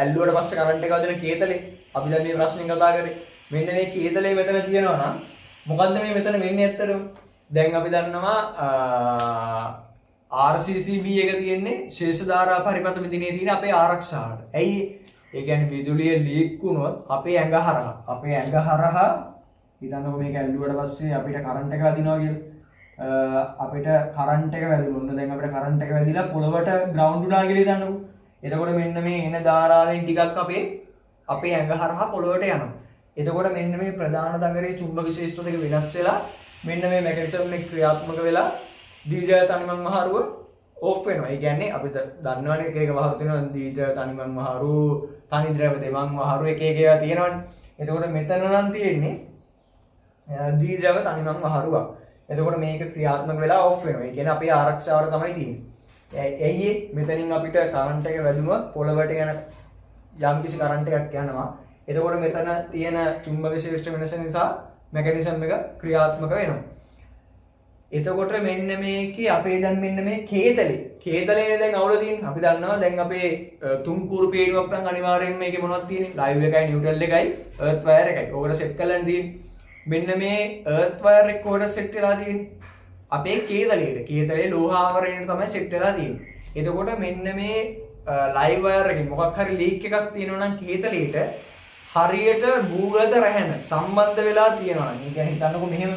ඇල්ලුවට පස්සේ කරන්ට් එක වදින කේතලේ. අපි දැන් මේ ප්‍රශ්نين කතා කරේ. මෙන්න මේ කේතලේ මෙතන තියෙනවා නම් මොකද්ද මේ මෙතන වෙන්නේ ඇත්තටම? දැන් අපි දන්නවා RCCB එක තියෙන්නේ ශේෂ ධාරා පරිපත මෙදිනේ තියෙන අපේ ආරක්ෂාවට. ඇයි ඒ කියන්නේ විදුලිය ලීක් වුණොත් අපේ ඇඟ හරහා හිතන්නකො මේක ඇල්ලුවට පස්සේ අපිට කරන්ට් එක වදිනවා කියලා. අපිට කරන්ට් එක වැදුනොත් දැන් අපිට කරන්ට් එක වැදිලා පොළවට ග්‍රවුන්ඩ් වුණා කියලා හිතන්නකො. එතකොට මෙන්න මේ එන ධාරාවෙන් ටිකක් අපේ ඇඟ හරහා පොළවට යනවා. එතකොට මෙන්න මේ ප්‍රධාන දඟරේ චුම්බක ශේෂ්ත්‍ර දෙක වෙනස් වෙලා මෙන්න මේ මෙකැනිසම් එක ක්‍රියාත්මක වෙලා දීර්ඝ තනිමන් මහරුව ඕෆ් වෙනවා. ඒ කියන්නේ අපි දන්නවනේ එක එක වහරු තියෙනවා දීර්ඝ තනිමන් මහරු, තනි ද්‍රව දෙමන් මහරු එක එක ඒවා තියෙනවනේ. එතකොට මෙතන නම් තියෙන්නේ දීර්ඝ තනිමන් මහරුවක්. එතකොට මේක ක්‍රියාත්මක වෙලා ඕෆ් වෙනවා. ඒ කියන්නේ අපේ ආරක්ෂාවට තමයි තියෙන්නේ. ඇයි මෙතනින් අපිට කරන්ට් එක වැදුනොත් පොළවට යන යම්කිසි කරන්ට් එකක් යනවා. එතකොට මෙතන තියෙන චුම්බක ශේෂ්ත්‍ර වෙනස නිසා මෙකැනිසම් එක ක්‍රියාත්මක වෙනවා. එතකොට මෙන්න මේකේ අපේ දැන් මෙන්න මේ කේතලේනේ දැන් අවුල තියෙන්නේ. අපි දන්නවා දැන් අපේ තුන් කූරු පේරුවක් නම් අනිවාර්යයෙන්ම මේකේ මොනවද තියෙන්නේ? ලයිව් එකයි නියුට්‍රල් එකයි එර්ත් වයර් එකයි. ඕකට සෙට් කරලා තියෙන්නේ. මෙන්න මේ එර්ත් වයර් එක කොහෙද සෙට් වෙලා තියෙන්නේ? අපේ කේතලේ ලෝහ ආවරණයට තමයි සෙට් වෙලා තියෙන්නේ. එතකොට මෙන්න මේ ලයිව් වයර් එකේ මොකක් හරි ලීක් එකක් තියෙනවා නම් කේතලේට හරියට භූගත රැහැන සම්බන්ධ වෙලා තියෙනවා නම්. ඒ කියන්නේ හිතන්නකො මෙහෙම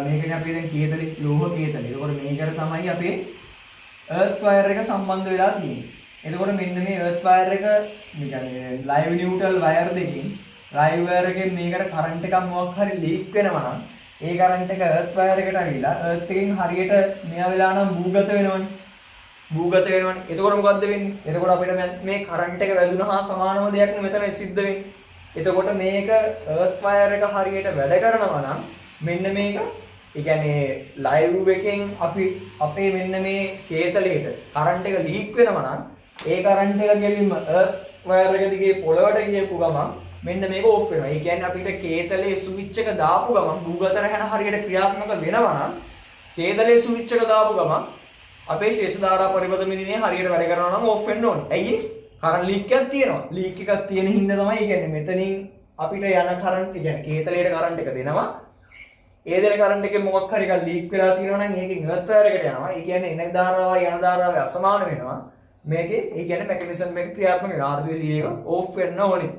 මේකනේ අපි දැන් කේතලේ ලෝහ කේතලේ. එතකොට මේකට තමයි අපේ එර්ත් වයර් එක සම්බන්ධ වෙලා තියෙන්නේ. එතකොට මෙන්න මේ එර්ත් වයර් එක කියන්නේ ලයිව් නියුට්‍රල් වයර් දෙකකින් ලයිව් වයර් එකෙන් මේකට කරන්ට් එකක් මොකක් හරි ලීක් වෙනවා නම් ඒ කරන්ට් එක එර්ත් වයර් එකට ඇවිල්ලා එර්ත් එකෙන් හරියට මෙයා වෙලා නම් භූගත වෙනවනේ. එතකොට මොකද්ද වෙන්නේ? එතකොට අපිට මේ කරන්ට් එක වැදුනහා සමානම දෙයක් නේ මෙතන සිද්ධ වෙන්නේ. එතකොට මේක එර්ත් වයර් එක හරියට වැඩ කරනවා නම් මෙන්න මේක ඒ කියන්නේ ලයිව් එකෙන් අපි අපේ මෙන්න මේ කේතලේට කරන්ට් එක ලීක් වෙනවා නම් ඒ කරන්ට් එක ගෙලින්ම එර්ත් වයර් එක දිගේ පොළවට ගියපු ගමන් මෙන්න මේක ඕෆ් වෙනවා. ඒ කියන්නේ අපිට කේතලේ ස්විච් එක දාපු ගමන් භූගත රැහැන හරියට ක්‍රියාත්මක වෙනවා නම් කේතලේ ස්විච් එක දාපු ගමන් අපේ ශේෂ ධාරා පරිපත මෙදිනේ හරියට වැඩ කරනවා නම් ඕෆ් වෙන්න ඕනේ. ඇයි කරන්ට් ලීක් එකක් තියෙනවා. ලීක් එකක් තියෙන හින්දා තමයි ඒ කියන්නේ මෙතනින් අපිට යන කරන්ට් ඒ කියන්නේ කේතලේට කරන්ට් එක දෙනවා. ඒ දෙන කරන්ට් එකේ මොකක් හරි එකක් ලීක් වෙලා තියෙනවා නම් ඒකෙන් එර්ත් වයර් එකට යනවා. ඒ කියන්නේ එන ධාරාවයි යන ධාරාවයි අසමාන වෙනවා. මේකේ ඒ කියන්නේ මෙකැනිසම් එක ක්‍රියාත්මක වෙනවා. RCC එක ඕෆ් වෙන්න ඕනේ.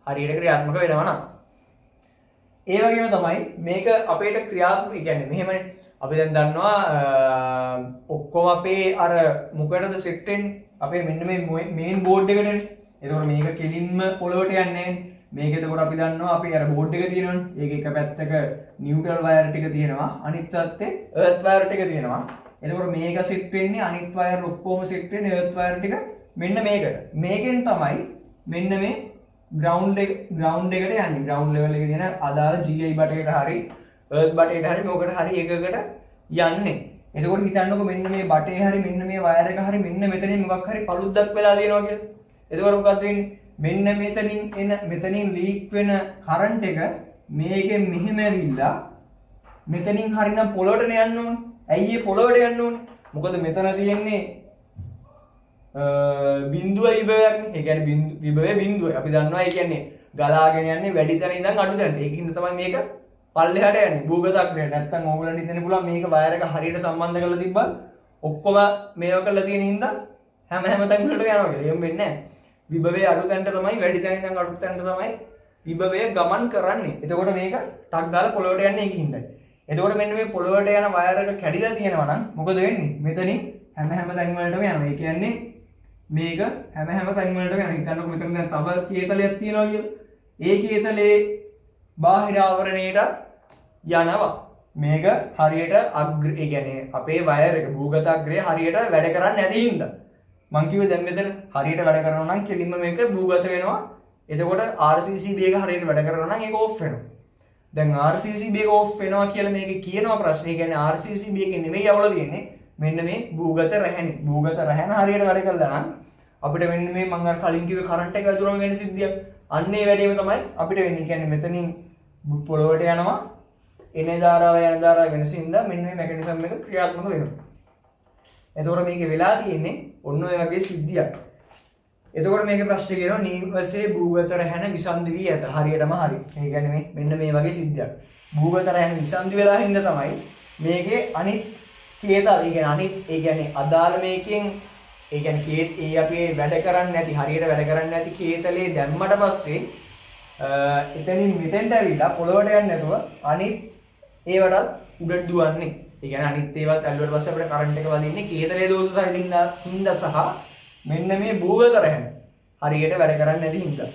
හරියට ක්‍රියාත්මක වෙනවා නම්. ඒ වගේම තමයි මේක අපේට ක්‍රියාත්මක ඒ කියන්නේ මෙහෙමනේ. අපි දැන් දන්නවා ඔක්කොම අපේ අර මොකටද සෙට් වෙන්නේ? අපේ මෙන්න මේ මේන් බෝඩ් එකටනේ. එතකොට මේක කෙලින්ම පොළොවට යන්නේ නැහැ. මේක එතකොට අපි දන්නවා අපි අර බෝඩ් එක තියෙනවනේ. ඒක එක පැත්තක නියුට්‍රල් වයර් ටික තියෙනවා. අනිත් පැත්තේ එර්ත් වයර් ටික තියෙනවා. එතකොට මේක සෙට් වෙන්නේ අනිත් වයර් ඔක්කොම සෙට් වෙන්නේ එර්ත් වයර් ටික මෙන්න මේකට. මේකෙන් තමයි මෙන්න මේ ග්‍රවුන්ඩ් එකට යන්නේ. ග්‍රවුන්ඩ් ලෙවල් එකේ තියෙන අදාළ GI බටේට හරි එර්ත් බටේට හරි මොකට හරි එකකට යන්නේ. එතකොට හිතන්නකො මෙන්න මේ බටේ හරි මෙන්න මේ වයර් එක හරි මෙන්න මෙතනින් මොකක් හරි පළුද්දක් වෙලා තියෙනවා කියලා. එතකොට මොකක්ද වෙන්නේ? මෙන්න මෙතනින් ලීක් වෙන කරන්ට් එක මේකෙන් මෙහෙම ඇවිල්ලා මෙතනින් හරිනම් පොළොවටනේ යන්න ඕනේ. ඇයි ඒ පොළොවට යන්න ඕනේ? මොකද මෙතන තියෙන්නේ බිඳුව විභවයක්නේ. ඒ කියන්නේ විභවය බිඳුවයි. අපි දන්නවා ඒ කියන්නේ ගලාගෙන යන්නේ වැඩි තැන ඉඳන් අඩු තැනට. ඒකින්ද තමයි මේක පල්ලෙහාට යන්නේ. භූගතග්‍රය. නැත්තම් ඕගොල්ලන්ට හිතන්න පුළුවන් මේක වයර් එක හරියට සම්බන්ධ කරලා තිබ්බත් ඔක්කොම මේව කරලා තියෙන හින්දා හැම තැන් වලට යනවා කියලා. එහෙම වෙන්නේ නැහැ. විභවයේ අඩු තැනට තමයි වැඩි තැන ඉඳන් අඩු තැනට තමයි විභවය ගමන් කරන්නේ. එතකොට මේක ටක් ගාලා පොළොවට යන්නේ ඒකින්දයි. එතකොට මෙන්න මේ පොළොවට යන වයර් එක කැඩිලා තියෙනවා නම් මොකද වෙන්නේ? මෙතනින් හැම තැන් වලටම යනවා. ඒ කියන්නේ මේක හැම තැන් වලටම යනවා. හිතන්නකො මෙතන දැන් තව කේතලයක් තියෙනවා කියලා. ඒ කේතලේ බාහිර ආවරණයට යනවා. මේක හරියට ඒ කියන්නේ අපේ වයර් එක භූගතග්‍රය හරියට වැඩ කරන්නේ නැති හින්දා මං කිව්වේ දැන් මෙතන හරියට වැඩ කරනවා නම් කෙලින්ම මේක භූගත වෙනවා. එතකොට RCCB එක හරියට වැඩ කරනවා නම් ඒක ඕෆ් වෙනවා. දැන් RCCB එක off වෙනවා කියලා මේකේ කියනවා ප්‍රශ්නේ. කියන්නේ RCCB එකේ නෙමෙයි අවුල තියෙන්නේ. මෙන්න මේ භූගත රැහැනේ. භූගත රැහැන හරියට වැඩ කළා නම් අපිට මෙන්න මේ මම අර කලින් කිව්වේ කරන්ට් එක වැදුනම වෙන සිද්ධියක්. අන්න ඒ වැඩේම තමයි අපිට වෙන්නේ. කියන්නේ මෙතනින් පොළොවට යනවා එනේ ධාරාව යන ධාරාව වෙනසින්ද මෙන්න මේ මෙකැනිසම් එක ක්‍රියාත්මක වෙනවා. එතකොට මේකේ වෙලා තියෙන්නේ ඔන්න ඔය වගේ සිද්ධියක්. එතකොට මේකේ ප්‍රශ්නේ කියනවා නිවසේ භූගත රැහැන විසන්ධි වී ඇත. හරියටම හරි. ඒ කියන්නේ මෙන්න මේ වගේ සිද්ධියක්. භූගත රැහැන විසන්ධි වෙලා හින්දා තමයි මේකේ අනිත් කේතල් ඒ කියන්නේ අදාළ මේකෙන් ඒ කියන්නේ ඒ අපි වැඩ කරන්නේ නැති හරියට වැඩ කරන්නේ නැති කේතලේ දැම්මට පස්සේ එතනින් මෙතෙන්ට ඇවිල්ලා පොළොවට යන්නේ නැතුව අනිත් ඒවටත් උඩට දුවන්නේ. ඒ කියන්නේ අනිත් ඒවත් ඇල්ලුවට පස්සේ අපිට කරන්ට් එක වදින්නේ කේතලයේ දෝෂ සහිතින් හින්දා සහ මෙන්න මේ භූගත රැහැන හරියට වැඩ කරන්නේ නැති හින්දා.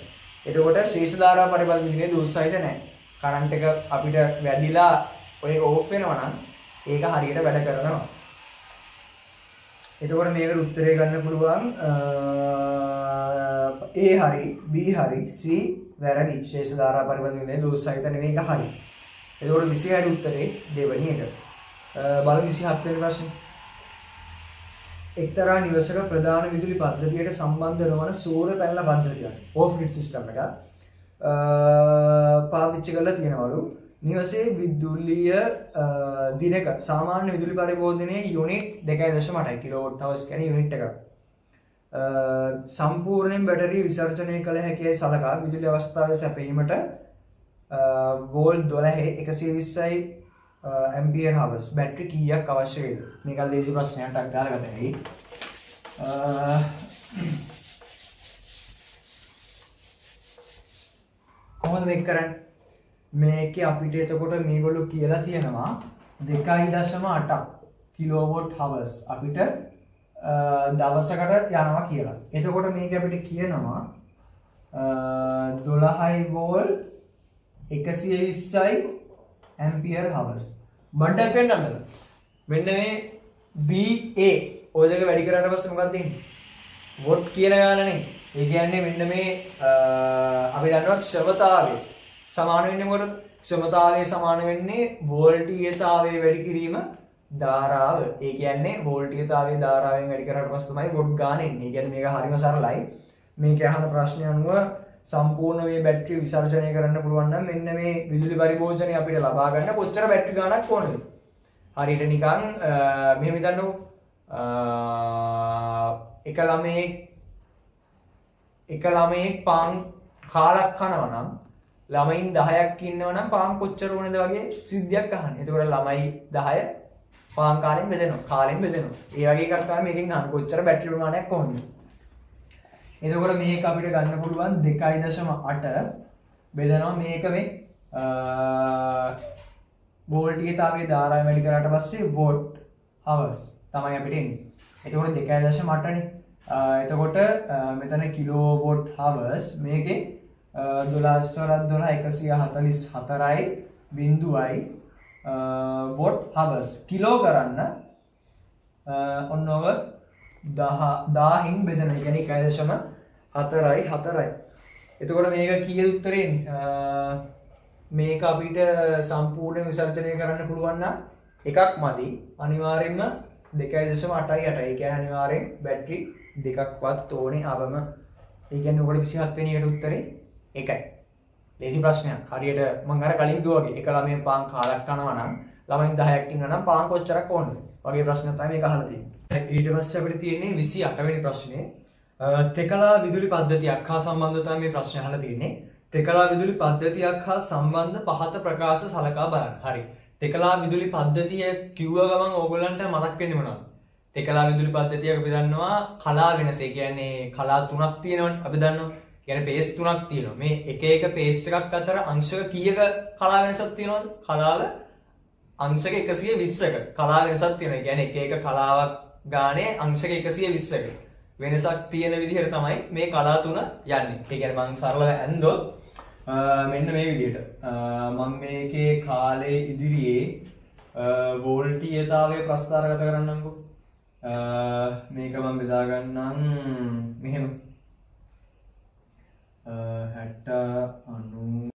එතකොට ශේෂ ධාරා පරිබන්ධනයේ දෝෂ සහිත නැහැ. කරන්ට් එක අපිට වැදිලා ඔය ඕෆ් වෙනවා නම් ඒක හරියට වැඩ කරනවා. එතකොට මේකට උත්තරේ ගන්න පුළුවන් A හරි B හරි C වැරදි. ශේෂ ධාරා පරිබන්ධනයේ දෝෂ සහිත නෙවෙයි ඒක හරි. එතකොට 26 උත්තරේ දෙවෙනි එක. බලමු 27 වෙනි ප්‍රශ්නේ. එක්තරා නිවසක ප්‍රධාන විදුලි පද්ධතියට සම්බන්ධ නොවන සූර්ය පැනල පද්ධතියක් ඕෆ් ග්‍රිඩ් සිස්ටම් එක පාවිච්චි කරලා තියෙනවලු. නිවසේ විදුලිය දිනක සාමාන්‍ය විදුලි පරිභෝජනයේ යුනිට් 2.8 කිලෝවොට් හවර්ස් කියන්නේ යුනිට් එකක්. සම්පූර්ණයෙන් බැටරිය විසර්ජනය කළ හැකියි සලකා විදුලි අවස්ථාවේ සැපයීමට වෝල්ට් 12 120යි ඇම්පියර් හවර්ස් බැටරි කීයක් අවශ්‍ය වේද? මේක ලේසි ප්‍රශ්නයක් ටක් ගාලා ගත හැකියි. කොහොමද මේක කරන්නේ? මේකේ අපිට එතකොට මේගොල්ලෝ කියලා තියෙනවා 2.8 කිලෝවොට් හවර්ස් අපිට දවසකට යනවා කියලා. එතකොට මේක අපිට කියනවා 12 වෝල්ට් 120යි ඇම්පියර් හවර්ස්. බණ්ඩක් වෙන්නද? මෙන්න මේ VA ඔය දෙක වැඩි කරාට පස්සේ මොකක්ද වෙන්නේ? වොට් කියන ගානනේ. ඒ කියන්නේ මෙන්න මේ අපි දන්නවා ක්ෂමතාවය සමාන වෙන්නේ මොකටද? ක්ෂමතාවය සමාන වෙන්නේ වෝල්ටීයතාවය වැඩි කිරීම ධාරාව. ඒ කියන්නේ වෝල්ටීයතාවය ධාරාවෙන් වැඩි කරාට පස්සේ තමයි වොට් ගාන එන්නේ. ඒ කියන්නේ මේක හරිම සරලයි. මේක අහන ප්‍රශ්නය අනුව සම්පූර්ණ මේ බැටරිය විසර්ජනය කරන්න පුළුවන් නම් මෙන්න මේ විදුලි පරිභෝජනය අපිට ලබා ගන්න කොච්චර බැටරි ගාණක් ඕනද? හරියට නිකන් මෙහෙම හිතන්නකෝ. එක ළමයෙක් පාන් කාලක් කනවා නම් ළමයින් 10ක් ඉන්නවා නම් පාන් කොච්චර ඕනද වගේ සිද්ධියක් අහන්නේ. එතකොට ළමයි 10 පාන් කාලෙන් බෙදෙනවා. ඒ වගේ එකක් තමයි මේකෙන් අහන්නේ. කොච්චර බැටරි ප්‍රමාණයක් ඕනද? එතකොට මේක අපිට ගන්න පුළුවන් 2.8 බෙදනවා මේක මේ වෝල්ටීයතාවයේ ධාරාව වැඩි කරාට පස්සේ වෝට් හවර්ස් තමයි අපිට එන්නේ. එතකොට 2.8 නේ. එතකොට මෙතන කිලෝවොට් හවර්ස් මේකේ 12 144යි වොට් හවර්ස් කිලෝ කරන්න ඔන්න ඔව 1000න් බෙදන. ඒ කියන්නේ 1.4යි. එතකොට මේක කීයද උත්තරේ? මේක අපිට සම්පූර්ණ විසර්ජනය කරන්න පුළුවන් නම් එකක් මදි. අනිවාර්යෙන්ම 2.8යි. ඒ කියන්නේ අනිවාර්යෙන් බැටරි දෙකක්වත් ඕනේ අවම. ඒ කියන්නේ ඔකට 27 වෙනි එකට උත්තරේ එකයි. ලේසි ප්‍රශ්නයක්. හරියට මම අර කලින් කිව්වා වගේ එක ළමයෙන් පාන් කාලක් කනවා නම් ළමයින් 10ක් ඉන්නවා නම් පාන් කොච්චරක් ඕනද? වගේ ප්‍රශ්නයක් තමයි මේක අහලා තියෙන්නේ. ඊට පස්සේ අපිට තියෙන්නේ 28 වෙනි ප්‍රශ්නේ. තෙකලා විදුලි පද්ධතියක් හා සම්බන්ධව තමයි මේ ප්‍රශ්නේ අහලා තියෙන්නේ. තෙකලා විදුලි පද්ධතියක් හා සම්බන්ධ පහත ප්‍රකාශ සලකා බලන්න. හරි. තෙකලා විදුලි පද්ධතිය කිව්ව ගමන් ඕගොල්ලන්ට මතක් වෙන්නේ මොනවද? තෙකලා විදුලි පද්ධතිය අපි දන්නවා කලා වෙනස. ඒ කියන්නේ කලා තුනක් තියෙනවනේ. අපි දන්නවා. කියන්නේ පේස් තුනක් තියෙනවා. මේ එක පේස් එකක් අතර අංශක කීයක කලා වෙනසක් තියෙනවද? කලාව අංශක 120ක කලා වෙනසක් තියෙනවා. කියන්නේ එක කලාවක් ගානේ අංශක 120ක වෙනසක් තියෙන විදිහට තමයි මේ කලා තුන යන්නේ. ඒ කියන්නේ මම සරලව ඇන්දොත් මෙන්න මේ විදිහට මම මේකේ කාලේ ඉදිරියේ වෝල්ටීයතාවය ප්‍රස්ථාරගත කරන්නම්කෝ. මේක මම බෙදා ගන්නම් මෙහෙම 60 90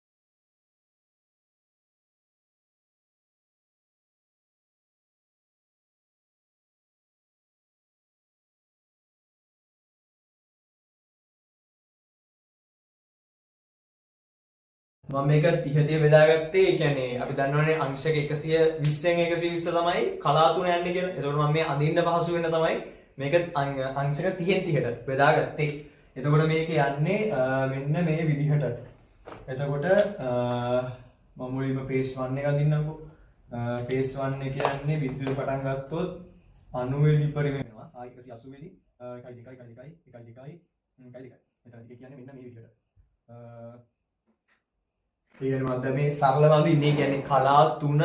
මම මේක 30 බෙදාගත්තේ. ඒ කියන්නේ අපි දන්නවනේ අංශක 120න් 120 තමයි කලා තුන යන්නේ කියලා. එතකොට මම මේ අදින්න පහසු වෙන්න තමයි මේක අංශක 30න් 30ට බෙදාගත්තේ. එතකොට මේක යන්නේ මෙන්න මේ විදිහට. එතකොට මම මුලින්ම phase 1 එක අදින්නම්කෝ. phase 1 එක කියන්නේ විද්‍යුත් පටන් ගත්තොත් 90 විපරිම වෙනවා. 180 වෙලි 1 2 1 2 1 2 1 2 මෙතන ඒ කියන්නේ මෙන්න මේ විදිහට. ඊගෙන මම මේ සරලව අඳින්නේ කියන්නේ කලා තුන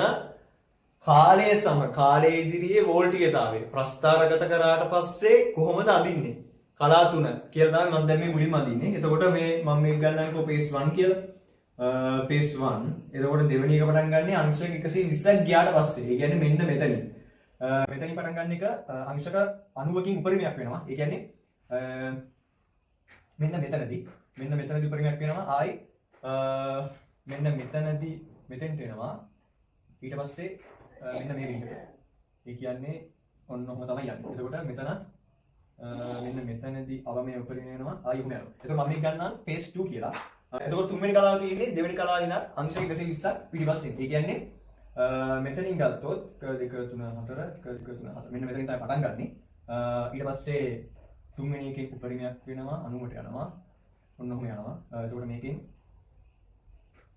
කාලයේ කාලයේ ඉදිරියේ වෝල්ටීයතාවය ප්‍රස්ථාරගත කරාට පස්සේ කොහොමද අඳින්නේ කලා තුන කියලා තමයි මම දැන් මේ මුලින්ම අඳින්නේ. එතකොට මේ මම මේක ගන්නම්කෝ phase 1 කියලා. phase 1 එතකොට දෙවෙනි එක පටන් ගන්න අංශක 120ක් ගියාට පස්සේ. ඒ කියන්නේ මෙන්න මෙතනින්. මෙතනින් පටන් ගන්න එක අංශක 90කින් උපරිමයක් වෙනවා. ඒ කියන්නේ මෙන්න මෙතනදී උපරිමයක් වෙනවා. ආයි මෙන්න මෙතනදී මෙතෙන්ට එනවා. ඊට පස්සේ මෙන්න මේ විදිහට. ඒ කියන්නේ ඔන්නෝම තමයි යන්නේ. එතකොට මෙතන මෙතනදී අවමය උපරිම වෙනවා. ආයි උම යනවා. එතකොට මම මේක ගන්නම් phase 2 කියලා. එතකොට තුන්වෙනි කලාව තියෙන්නේ දෙවෙනි කලාව ඉඳන් අංශක 120ක් පිටිපස්සෙන්. ඒ කියන්නේ මෙතනින් ගත්තොත් 1 2 3 4 1 2 3 4 මෙන්න මෙතනින් තමයි පටන් ගන්නෙ. ඊට පස්සේ තුන්වෙනි එකේ උපරිමයක් වෙනවා 90ට යනවා. ඔන්නෝම යනවා. එතකොට මේකෙන්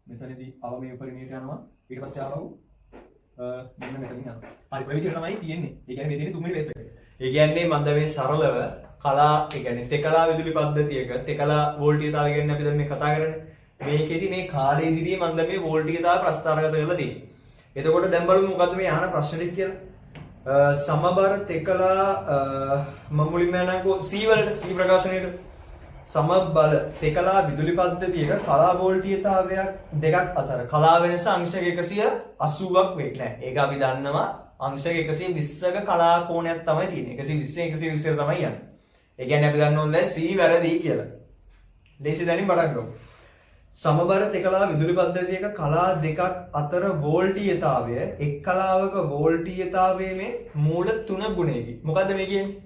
මෙතනදී අවමය උපරිමයට යනවා. ඊට පස්සේ ආවු මෙන්න මෙතනින් යනවා. හරි ඔය විදිහට තමයි තියෙන්නේ. ඒ කියන්නේ මේ තියෙන්නේ තුන්වෙනි phase එක. ඒ කියන්නේ මම දැන් මේ සරලව කලා ඒ කියන්නේ තෙකලා විදුලි පද්ධතියක තෙකලා වෝල්ටීයතාවය ගැන අපි දැන් මේ කතා කරන්නේ. මේකෙදි මේ කාලය ඉදිරියේ මම දැන් මේ වෝල්ටීයතාවය ප්‍රස්ථාරගත කරලා තියෙන්නේ. එතකොට දැන් බලමු මොකද්ද මේ අහන ප්‍රශ්න ටික කියලා. සමබර තෙකලා මම මුලින්ම යනකෝ C වලට C ප්‍රකාශනයේට සමබල තෙකලා විදුලි පද්ධතියක කලා වෝල්ටීයතාවයක් දෙකක් අතර කලා වෙනස අංශක 180ක් වෙන්නේ නැහැ. ඒක අපි දන්නවා අංශක 120ක කලා කෝණයක් තමයි තියෙන්නේ. 120 120 තමයි යන්නේ. ඒ කියන්නේ අපි දන්න ඕනේ C වැරදි කියලා. ලේසි දැනින් පටන් ගමු. සමබර තෙකලා විදුලි පද්ධතියක කලා දෙකක් අතර වෝල්ටීයතාවය එක් කලාවක වෝල්ටීයතාවයේ මූල 3 ගුණයකි. මොකද්ද මේ කියන්නේ?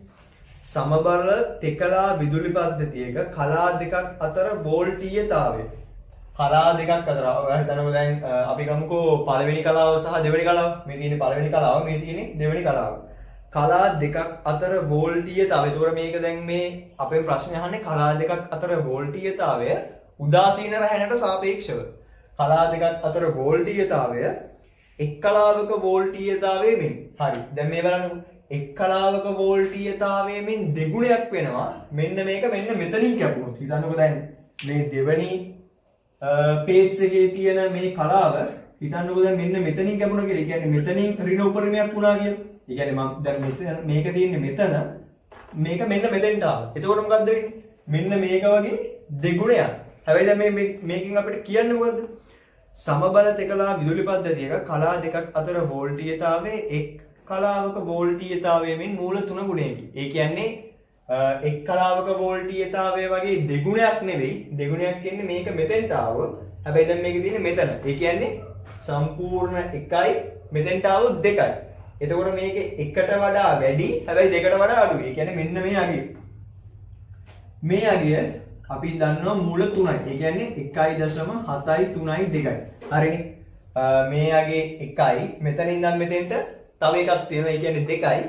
සමබර තෙකලා විදුලි පද්ධතියක කලා දෙකක් අතර වෝල්ටීයතාවය කලා දෙකක් අතර ඔය හිතන්නකෝ දැන් අපි ගමුකෝ පළවෙනි කලාව සහ දෙවෙනි කලාව. මේ තියෙන්නේ පළවෙනි කලාව, මේ තියෙන්නේ දෙවෙනි කලාව. කලා දෙකක් අතර වෝල්ටීයතාවය. ඒතකොට මේක දැන් මේ අපේ ප්‍රශ්නේ අහන්නේ කලා දෙකක් අතර වෝල්ටීයතාවය උදාසීන රැහැනට සාපේක්ෂව. කලා දෙකක් අතර වෝල්ටීයතාවය එක් කලාවක වෝල්ටීයතාවයේ මෙන්. හරි. දැන් මේ බලන්නකෝ. එක් කලාවක වෝල්ටීයතාවයේ මෙන් දෙගුණයක් වෙනවා. මෙන්න මේක මෙන්න මෙතනින් කැපුණොත්. හිතන්නකෝ දැන් මේ දෙවෙනි phase එකේ තියෙන මේ කලාව හිතන්නකෝ දැන් මෙන්න මෙතනින් කැපුණා කියලා. ඒ කියන්නේ මෙතනින් ඍණ උපරිමයක් වුණා කියලා. ඒ කියන්නේ මම දැන් මෙතන මේක තියෙන්නේ මෙතන මේක මෙන්න මෙතෙන්ට ආවා. එතකොට මොකද්ද වෙන්නේ? මෙන්න මේක වගේ දෙගුණයක්. හැබැයි දැන් මේකෙන් අපිට කියන්න මොකද්ද? සමබල තෙකලා විදුලි පද්ධතියක කලා දෙකක් අතර වෝල්ටීයතාවයේ එක් කලාවක වෝල්ටීයතාවයේ මෙන් මූල 3 ගුණයකි. ඒ කියන්නේ එක් කලාවක වෝල්ටීයතාවය වගේ දෙගුණයක් නෙවෙයි. දෙගුණයක් කියන්නේ මේක මෙතෙන්ට ආවොත්. හැබැයි දැන් මේක තියෙන්නේ මෙතන. ඒ කියන්නේ සම්පූර්ණ 1යි මෙතෙන්ට ආවොත් 2යි. එතකොට මේක 1ට වඩා වැඩි හැබැයි 2ට වඩා අඩුයි. ඒ කියන්නේ මෙන්න මේ අගය. මේ අගය අපි දන්නවා මූල 3යි. ඒ කියන්නේ 1.73යි 2යි. හරිනේ. මේ අගේ 1යි මෙතන ඉඳන් මෙතෙන්ට තව එකක් තියෙනවා. ඒ කියන්නේ 2යි.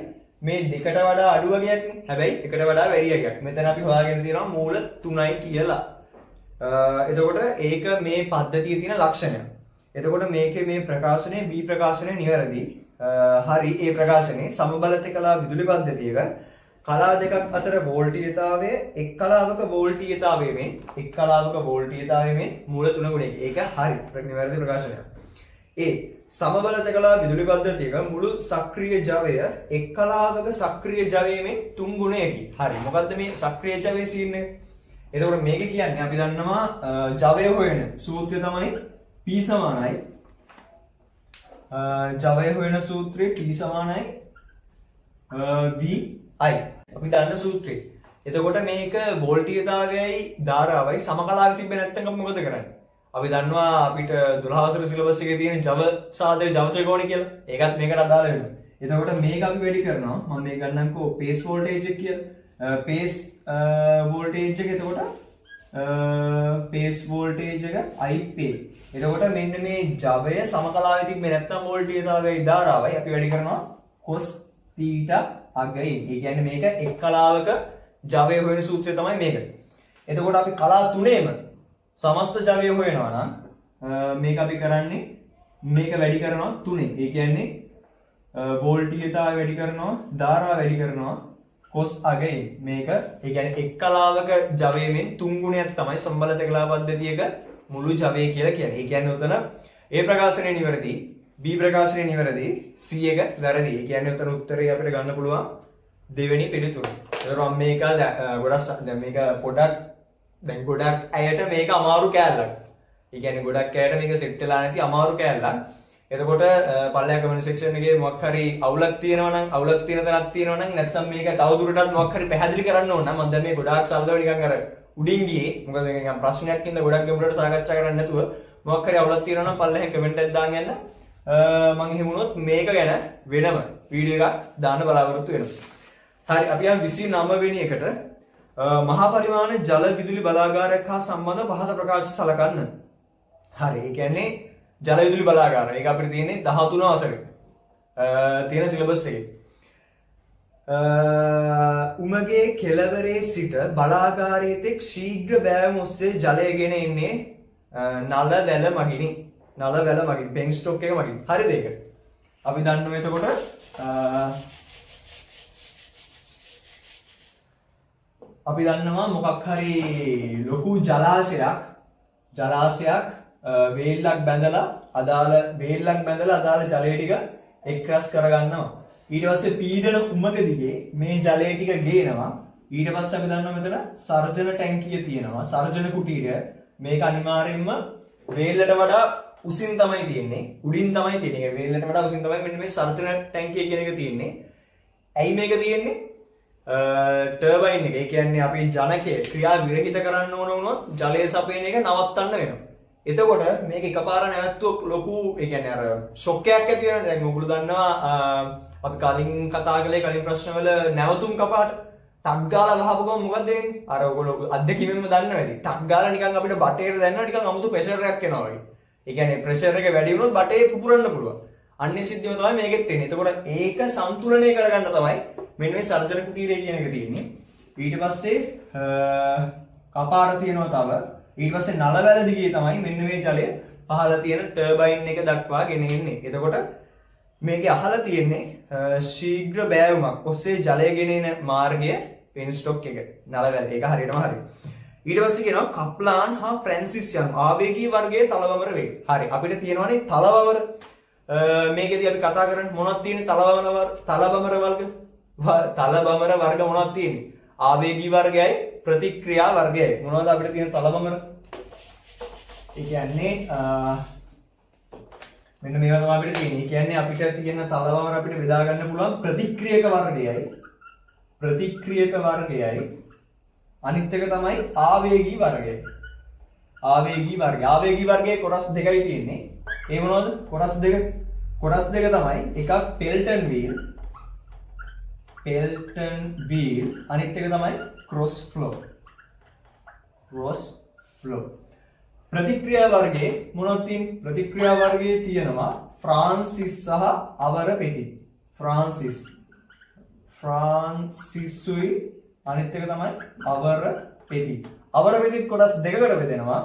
මේ 2ට වඩා අඩු වගයක් නේ. හැබැයි 1ට වඩා වැඩි එකක්. මෙතන අපි හොයාගෙන තියෙනවා මූල 3යි කියලා. එතකොට ඒක මේ පද්ධතියේ තියෙන ලක්ෂණය. එතකොට මේකේ මේ ප්‍රකාශනයේ B ප්‍රකාශනය නිවැරදි. හරි. ඒ ප්‍රකාශනයේ සමබල තෙකලා විදුලි පද්ධතියක කලා දෙකක් අතර වෝල්ටීයතාවය එක් කලාවක වෝල්ටීයතාවයේ මෙන් මූල 3 ගුණයක. ඒක හරි. නිවැරදි ප්‍රකාශනයක්. ඒ සමබල තෙකලා විදුලි පද්ධතියක මුළු සක්‍රීය ජවය එක් කලාවක සක්‍රීය ජවයේ මෙන් 3 ගුණයකි. හරි. මොකද්ද මේ සක්‍රීය ජවයේ සීන්නේ? එතකොට මේක කියන්නේ අපි දන්නවා ජවය හොයන සූත්‍රය තමයි P සමානයි ජවය හොයන සූත්‍රය P සමානයි VI. අපි දන්න සූත්‍රය. එතකොට මේක වෝල්ටීයතාවයයි ධාරාවයි සමකලාවේ තිබෙන්නේ නැත්නම් අපි මොකද කරන්නේ? අපි දන්නවා අපිට 12 වසර සිලබස් එකේ තියෙන ජව සාධක ජව ත්‍රිකෝණ කියලා. ඒකත් මේකට අදාළ වෙනවා. එතකොට මේක අපි වැඩි කරනවා. මම මේක ගන්නම්කෝ phase voltage එක කියලා. phase voltage එක එතකොට phase voltage එක IP. එතකොට මෙන්න මේ ජවය සමකලාවේ තිබෙන්නේ නැත්නම් වෝල්ටීයතාවයේ ධාරාවයි අපි වැඩි කරනවා cos θ අගයි. ඒ කියන්නේ මේක එක් කලාවක ජවය හොයන සූත්‍රය තමයි මේක. එතකොට අපි කලා තුනේම සමස්ත ජවය හොයනවා නම් මේක අපි කරන්නේ මේක වැඩි කරනවා 3. ඒ කියන්නේ වෝල්ටීයතාවය වැඩි කරනවා, ධාරාව වැඩි කරනවා cos අගයි. මේක ඒ කියන්නේ එක් කලාවක ජවයෙන් 3 ගුණයක් තමයි සම්බලත කලා පද්ධතියක මුළු ජවය කියලා කියන්නේ. ඒ කියන්නේ උතන A ප්‍රකාශනය නිවැරදි, B ප්‍රකාශනය නිවැරදි, C එක වැරදි. ඒ කියන්නේ උතන උත්තරේ අපිට ගන්න පුළුවන් දෙවෙනි පිළිතුර. ඒතරම් මේක ගොඩක් දැන් මේක පොඩක් දැන් ගොඩක් අයට මේක අමාරු කෑල්ලක්. ඒ කියන්නේ ගොඩක් අයට මේක සෙට් වෙලා නැති අමාරු කෑල්ලක්. එතකොට පල්ලෙහා කමෙන්ට් සෙක්ෂන් එකේ මොකක් හරි අවුලක් තියෙනවා නම් අවුලක් තියෙන තැනක් තියෙනවා නම් නැත්නම් මේක තවදුරටත් මොකක් හරි පැහැදිලි කරන්න ඕන නම් මම දැන් මේ ගොඩාක් සල්ලව නිකන් අර උඩින් ගියේ මොකද නිකන් ප්‍රශ්නයක් ඉඳ ගොඩක් ගැඹුරට සාකච්ඡා කරන්න නැතුව මොකක් හරි අවුලක් තියෙනවා නම් පල්ලෙහා කමෙන්ට් එකක් දාන්න යන්න මම එහෙම වුණොත් මේක ගැන වෙනම වීඩියෝ එකක් දාන්න බලාපොරොත්තු වෙනවා. හරි අපි යම් 29 වෙනි එකට මහා පරිමාණ ජල විදුලි බලාගාරයක් හා සම්බන්ධ පහත ප්‍රකාශ සලකන්න. හරි ඒ කියන්නේ ජල විදුලි බලාගාර. ඒක අපිට තියෙන්නේ 13 වසරේ. තියෙන සිලබස් එකේ. උමගේ කෙළවරේ සිට බලාගාරයේ තෙක් ශීඝ්‍ර බෑවුම ඔස්සේ ජලය ගෙන එන්නේ නල වැල මගිනි. නල වැල මගින් පෙන් ස්ටොක් එක මගින්. හරිද ඒක? අපි දන්නවා එතකොට අපි දන්නවා මොකක් හරි ලොකු ජලාශයක් වේල්ලක් බැඳලා අදාළ ජලය ටික එක්රැස් කරගන්නවා. ඊට පස්සේ පීඩන උමක දිගේ මේ ජලය ටික ගේනවා. ඊට පස්සේ අපි දන්නවා මෙතන සර්ජන ටැංකිය තියෙනවා. සර්ජන කුටීරය මේක අනිවාර්යයෙන්ම වේල්ලට වඩා උසින් තමයි තියෙන්නේ. උඩින් තමයි තියෙන්නේ. වේල්ලට වඩා උසින් තමයි මෙන්න මේ සර්ජන ටැංකිය කියන එක තියෙන්නේ. ඇයි මේක තියෙන්නේ? ටර්බයින් එක. ඒ කියන්නේ අපි ජනකය ක්‍රියා විරහිත කරන්න ඕන වුණොත් ජලය සපයන එක නවත්තන්න වෙනවා. එතකොට මේක එකපාර නැවතුනොත් ලොකු ඒ කියන්නේ අර ෂොක් එකක් ඇති වෙනවා. දැන් ඔයගොල්ලෝ දන්නවා අපි කලින් කතා කළේ කලින් ප්‍රශ්නවල නැවතුම් කපාට ටක් ගාලා වහපු ගමන් මොකද වෙන්නේ? අර ඔයගොල්ලෝ අත්දැකීමෙන්ම දන්නවා ඇති. ටක් ගාලා නිකන් අපිට බටේට දැනෙනවා නිකන් අමුතු ප්‍රෙෂර් එකක් එනවා වගේ. ඒ කියන්නේ ප්‍රෙෂර් එක වැඩි වුණොත් බටේ පුපුරන්න පුළුවන්. අන්නේ සිද්ධියම තමයි මේකෙත් වෙන්නේ. එතකොට ඒක සම්තුලනය කරගන්න තමයි මෙන්න මේ සර්ජන කුටීරය කියන එක තියෙන්නේ. ඊට පස්සේ කපාට තියෙනවා තව. ඊට පස්සේ නලවැල දිගේ තමයි මෙන්න මේ ජලය පහළ තියෙන ටර්බයින් එක දක්වා ගෙන එන්නේ. එතකොට මේකේ අහලා තියෙන්නේ ශීඝ්‍ර බෑවුමක් ඔස්සේ ජලය ගෙන එන මාර්ගය පෙන් ස්ටොක් එක නලවැල. ඒක හරියටම හරි. ඊට පස්සේ කියනවා කප්ලාන් හා ෆ්‍රැන්සිස් යන ආවේගී වර්ගයේ තලවමර වේ. හරි අපිට තියෙනවානේ තලවමර. මේකෙදී අපි කතා කරන්නේ මොනවද තියෙන්නේ තලවමර වර්ග මොනවද තියෙන්නේ? ආවේගී වර්ගයයි ප්‍රතික්‍රියා වර්ගයයි. මොනවද අපිට තියෙන තලවමර? ඒ කියන්නේ මෙන්න මේවා තමයි අපිට තියෙන්නේ. ඒ කියන්නේ අපිට තියෙන තලවමර අපිට බෙදා ගන්න පුළුවන් ප්‍රතික්‍රියක වර්ගයයි අනිත් එක තමයි ආවේගී වර්ගය. ආවේගී වර්ගයේ කොටස් දෙකයි තියෙන්නේ. ඒ මොනවද? කොටස් දෙක තමයි එකක් පෙල්ටන් වීල් අනිත් එක තමයි ක්‍රොස් ෆ්ලෝ. ප්‍රතික්‍රියා වර්ගයේ මොනවද තියෙන්නේ? ප්‍රතික්‍රියා වර්ගයේ තියෙනවා ෆ්‍රාන්සිස් සහ අවර පෙති. ෆ්‍රාන්සිසුයි අනිත් එක තමයි අවර පෙති. අවර පෙතිත් කොටස් දෙකකට බෙදෙනවා.